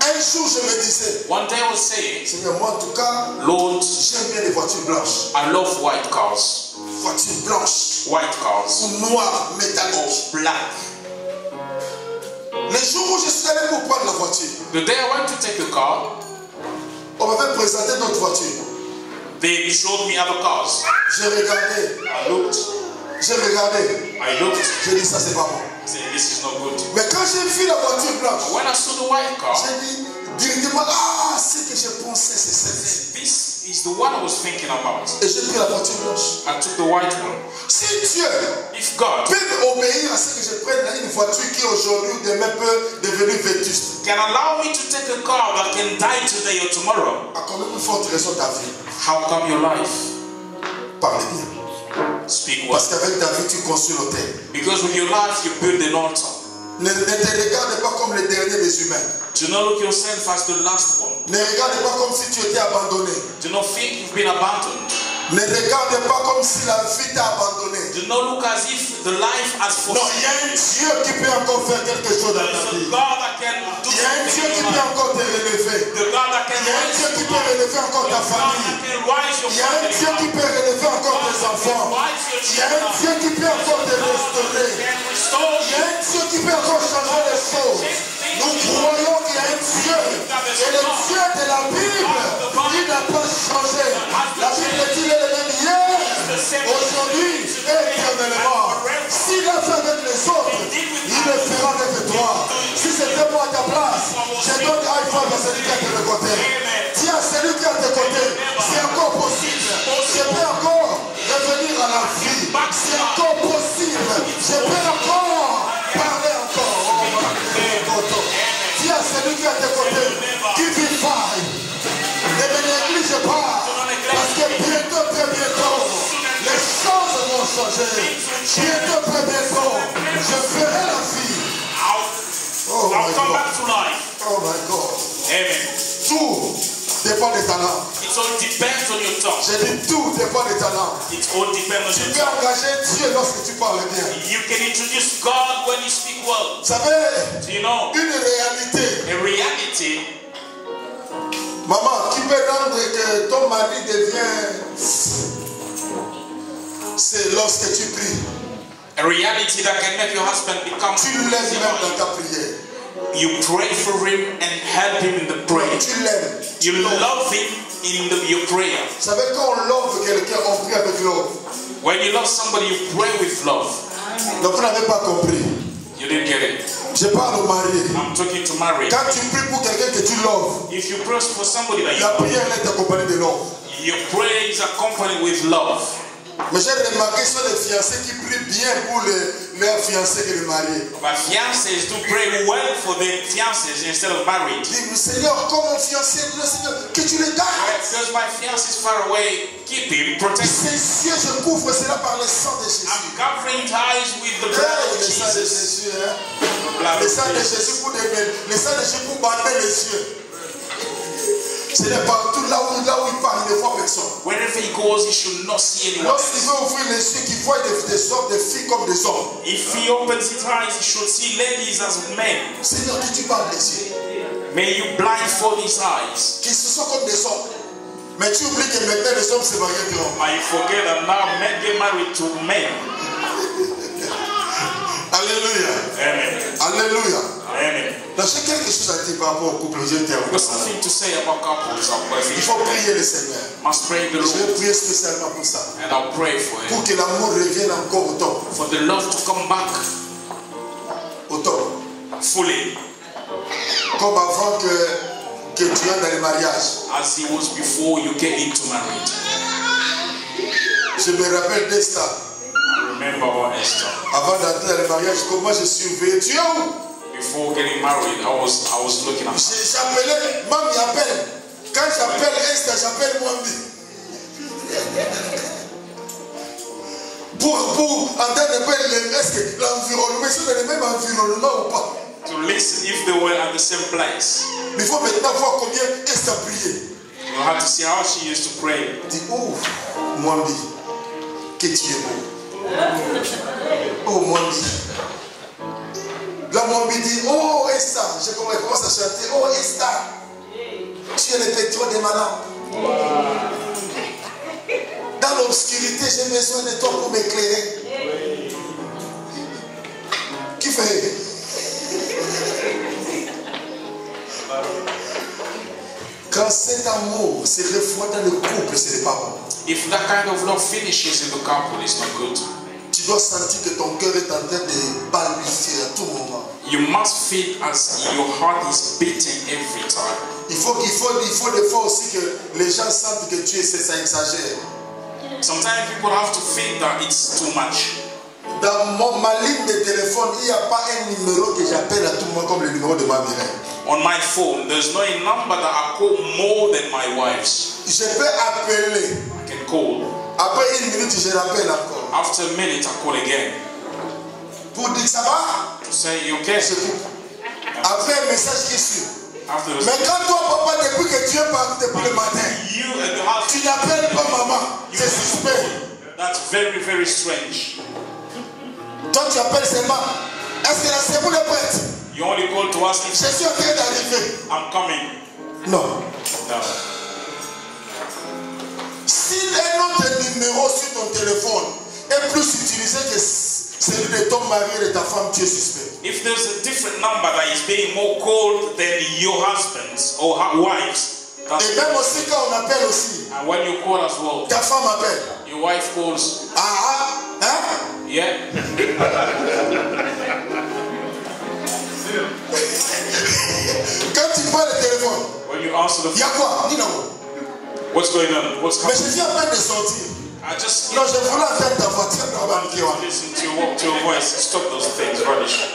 Un jour, je me disais, One day I was saying, Seigneur, moi en tout cas, Lord, j'aime bien les voitures blanches. I love white cars. Voitures blanches White cars. ou noires, métalliques. Or black. Les jours où je suis allé pour prendre la voiture, The day I went to take the car, on m'avait présenté notre voiture. they showed me other cars. J'ai regardé, I looked. j'ai looked. J'ai dit, ça c'est pas bon. I said, this is not good. Mais quand j'ai vu la voiture blanche, When I saw the white car, j'ai dit directement, ah, ce que je pensais, c'est celle-ci. this is the one I was thinking about. Et j'ai pris la voiture blanche. I took the white one. Si Dieu If God peut obéir à ce que je prenne une voiture qui aujourd'hui ou demain peut devenir vétuste, can allow me to take a car that can die today or tomorrow, à combien plus forte raison ta vie? how come your life? Parlez bien. Speak well. Parce qu'avec ta vie, tu construis l'autel. Because with your life you build an altar. Ne te regarde pas comme le dernier des humains. Do not look yourself as the last one. Ne regarde pas comme si tu étais abandonné. Do not think you've been abandoned. Ne regarde pas comme si la vie t'a abandonné. Do not look as if the life has Non, il y a un Dieu qui peut encore faire quelque chose dans ta There's a vie. God that can do Il y a un Dieu something qui in your peut life. encore te relever. The God that can Il y a un raise Dieu qui you peut up. relever encore The ta God famille. that can rise your Il y a un family Dieu qui up. peut relever encore tes enfants. Il y a un Dieu qui peut encore te restaurer. Can restore Il y a you. un Dieu qui peut encore changer les choses. Nous croyons qu'il y a un Dieu. Et le Dieu de la Bible, il n'a pas changé. La Bible dit qu'il est le même hier, aujourd'hui et éternellement. S'il a fait avec les autres, il le fera avec toi. Si c'était moi à ta place, je donne high five à celui qui est de l'autre côté. Dis à celui qui est de l'autre côté, c'est encore possible. Je peux encore revenir à la vie. C'est encore possible. Je peux encore parler encore. Dis à celui qui est de côté, give him five. Ne me néglige pas, parce que bientôt, très bientôt, les choses vont changer. Bientôt, très bientôt, je ferai la vie. Oh I'll my come God. back to life. Oh my God. Amen. Tout dépend des talents. It all depends on your tongue. J'ai dit tout dépend des talents. It all depends on Tu your peux tongue. engager Dieu lorsque tu parles bien. You can introduce God when you speak well. Vous savez, Do you know? une réalité. A reality, Maman, qui peut rendre que ton mari devient... C'est lorsque tu pries. a reality that can make your husband become. Tu l'aimes même dans ta prière. You pray for him and help him in the prayer. Tu l'aimes. You love him in your prayer. Vous savez, quand on love quelqu'un, on prie avec love. When you love somebody, you pray with love. Donc vous n'avez pas compris. You didn't get it. Je parle au mari. I'm talking to married. Quand tu pries pour quelqu'un que tu loves, If you pray for somebody that you la love, prière elle est accompagnée de love. your prayer is accompanied with love. Mais j'ai remarqué sur les fiancés qui prient bien pour leurs fiancés que les mariés. But fiancés do pray well for their fiancés instead of married. Dis, Seigneur, comme mon fiancé, Seigneur, que tu le gardes. Because my fiancé is far away, keep him, protect him. Ses yeux, je couvre cela par le sang de Jésus. I'm covering his eyes with the blood Hey, of le sang de Jesus. Jésus, hein. The blood Le of sang de Jesus. Jésus pour le sang de Jésus pour bander les yeux. Ce n'est partout là où il part, il ne voit personne. Wherever he goes, he should not see anyone Lorsqu'il else. veut ouvrir les yeux, qu'il voit des hommes, des filles comme des hommes. If he opens his eyes, he should see ladies as men. Seigneur, que tu parles les yeux. May you blindfold his eyes. Qu'ils se sont comme des hommes. Mais tu oublies que maintenant les hommes se marient avec l'homme. And you forget that now men get married to men. Alléluia. Amen. Alléluia. Amen. Donc j'ai quelque chose à dire par rapport au couple. Je I've got something to say about couples. Il faut prier le Seigneur. Must pray the Je vais Lord. prier spécialement pour ça. And I'll pray for Pour it. que l'amour revienne encore au top. For the love to come back Au top. fully. Comme avant que tu entres dans le mariage. as he was before you get into marriage. Je me rappelle d'Esther. I remember what Esther. Avant d'entrer dans le mariage, comment je surveillais. Tu es où? Before getting married, I was looking at her. J'appelais, maman m'appelle. Quand j'appelle Esther, j'appelle Mwambi. Pour entendre un peu, est-ce que l'environnement, ils sont dans le même environnement ou pas? To listen if they were at the same place. Mais il faut maintenant voir combien Esther priait. You have to see how she used to pray. Dis, oh, Mwambi, que tu es beau. Oh, Mwambi. Là, Mwambi dit, oh, Esther. Je commence à chanter, oh, Esther. Tu es le pétrole de ma lampe. Dans l'obscurité, j'ai besoin de toi pour m'éclairer. Qui fait? Quand cet amour se reflète dans le couple, ce n'est pas bon. If that kind of love finishes in the couple, it's not good. Tu dois sentir que ton cœur est en train de balbutier à tout moment. You must feel as your heart is beating every time. Il faut des fois aussi que les gens sentent que tu es, ça exagère. Sometimes people have to feel that it's too much. Dans ma ligne de téléphone, il n'y a pas un numéro que j'appelle à tout le monde comme le numéro de ma mère. On my phone, there's no number that I call more than my wife's. Je peux appeler. I can call. Après une minute, je rappelle encore. After a minute, I call again. Pour dire ça va? To say, you okay? Je coupe. Après un message qui est sûr. After the Mais quand toi, papa, depuis que tu es parti depuis le matin, you and the house, tu n'appelles pas maman. C'est suspect. that's very, very strange. Toi, tu appelles seulement. Est-ce que la semoule est prête? You only call to ask Je if suis en train d'arriver. I'm coming. Non. No. Si un autre numéro sur ton téléphone est plus utilisé que celui de ton mari et de ta femme, tu es suspect. If there's a different number that is being more called than your husband's or wives, Et même aussi quand on appelle aussi, and when you call as well, ta femme appelle. your wife calls, Hein? yeah, Quand tu parles au téléphone, when you answer the il y a phone, quoi? Dis non. what's going on? What's Mais happening? je viens à peine de sortir. I just Non, je voulais entendre ta voiture. listen to your voice. Stop those things, rubbish.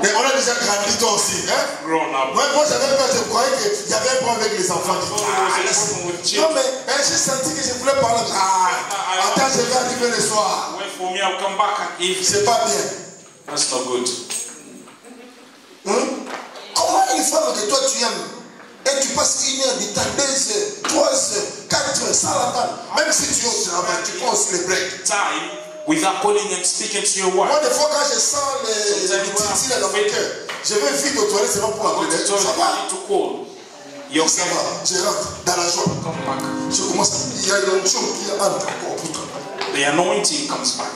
Mais on a déjà grandi toi aussi. Hein? Grown up. Moi j'avais peur, je croyais qu'il y avait un problème avec les enfants. Non, mais j'ai senti que je voulais parler. Attends, je vais arriver le soir. Wait for me, I'll come back at evening. C'est pas bien. That's not good. Comment une femme que toi tu aimes et tu passes 1 heure de temps, 2 heures, 3 heures, 4 heures sans l'attendre, même si tu es au travail, tu prends aussi les breaks. Time without calling and speaking to your wife. Moi, des fois, quand je sens les petits dans mon cœur, je vais vite aux toilettes seulement pour Go appeler. to toilet, Ça you va? need to call. You Ça okay? va, je rentre dans la joie. Come back. Je commence à... Il y a une chose qui entre encore pour toi. The anointing comes back.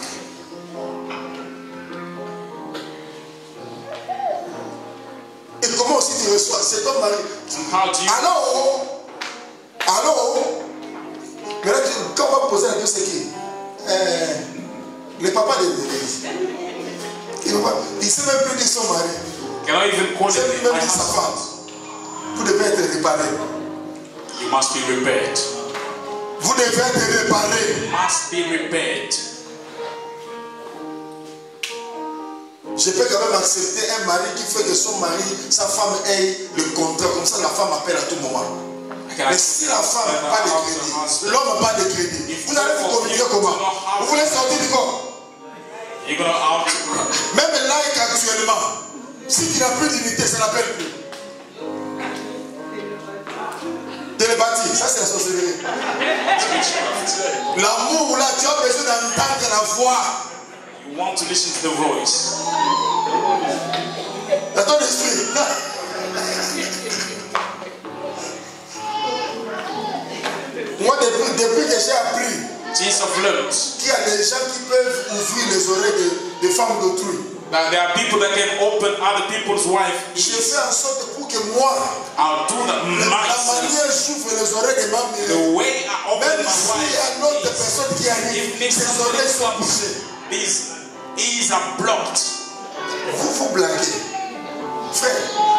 Et comment aussi tu reçois? C'est ton mari. And how do you? Allô? Mais là, quand on va poser la question, c'est qui? Le papa de il sait même plus dire son mari. Cannot even call Il sait it même my dire sa husband. femme. Vous devez être réparé. You must be repaired. Vous devez être réparé. Must be repaired. Je peux quand même accepter un mari qui fait que son mari, sa femme ait le contrat. Comme ça, la femme appelle à tout moment. I can Mais si la femme n'a pas de crédit, l'homme n'a pas de crédit, vous allez vous communiquer comment? Vous voulez sortir du corps? You're gonna out. Même like actuellement, si tu n'as plus d'unité, ça n'appelle plus. Télépathie, ça c'est la sorcellerie. L'amour là, tu as besoin d'entendre la voix. You want to listen to the voice. Dans ton esprit. Moi, depuis que j'ai appris Since I've learned qu'il y a des gens qui peuvent ouvrir les oreilles des femmes d'autrui, that there are people that can open other people's wife, je fais en sorte pour que moi, I'll do that la myself. manière j'ouvre les oreilles de ma mère, The way I open même my s'il y a une autre wife, personne qui arrive, ses oreilles sont bouchées. these ears are blocked. Vous blaguez. Frère,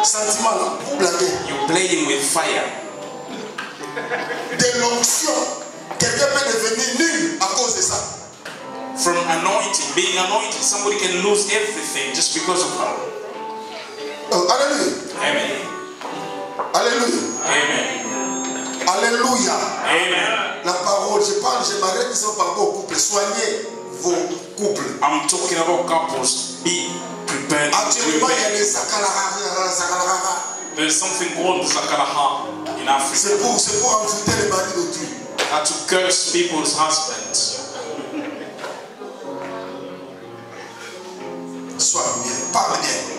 ça sentiments là, vous blaguez. You're playing with fire. De l'onction, quelqu'un peut devenir nul à cause de ça. From anointing, being anointed, somebody can lose everything just because of her. Oh, alléluia. Amen. Alléluia. Amen. Alléluia. Amen. La parole, je m'arrête ici par rapport au couple. Soignez vos couples. I'm talking about couples. Be prepared. Actuellement, il y a les Sakalahara. There's something called Zakaraha in Africa. C'est pour envoûter les maris d'autrui. To curse people's husbands. Sois bien, parle bien.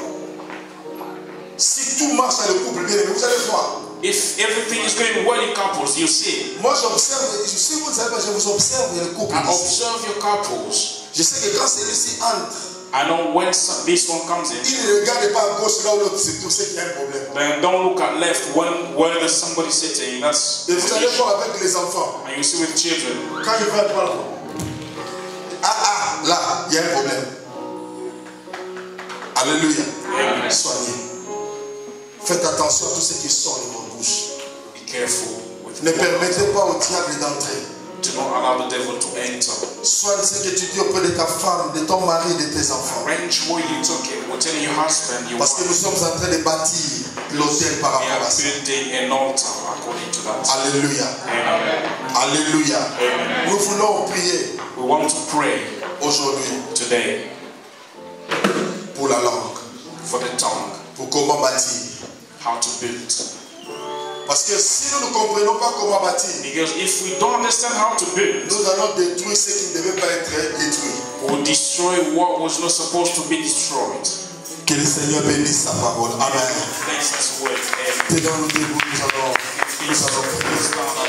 Si tout marche dans le couple, bien, vous allez voir. If everything is going well in couples, you see. Moi, j'observe, si vous ne savez pas, je vous observe les couples. I observe your couples. Je sais que quand celui-ci entre, I know when this one comes in. il ne regarde pas à gauche, là où l'autre, c'est tout ce qu'il y a un problème. Then don't look at left when where there's somebody sitting. That's. Et vous allez voir avec les enfants. And you see with children. Quand ils vont être là, là, il y a un problème. Alléluia. Amen. Soignez. Faites attention à tout ce qui sort de votre bouche. Be careful with. Ne permettez pas au diable d'entrer. Do not allow the devil to enter. Soigne ce que tu dis auprès de ta femme, de ton mari, de tes enfants. Arrange what you talking. We're telling your husband you. Parce que nous sommes en train de bâtir l'autel par We rapport are à ça. building an altar according to that. Alléluia. Amen. Alléluia. Amen. Nous voulons prier We want to pray aujourd'hui today pour la langue, for the tongue, pour comment bâtir. how to build. Parce que si nous ne comprenons pas comment bâtir, Because if we don't understand how to build, nous allons détruire ce qui ne devait pas être détruit. we'll destroy what was not supposed to be destroyed. Que le Seigneur bénisse sa parole. Amen. Thanks, that's word. Amen. Tenons-nous debout, nous allons prier.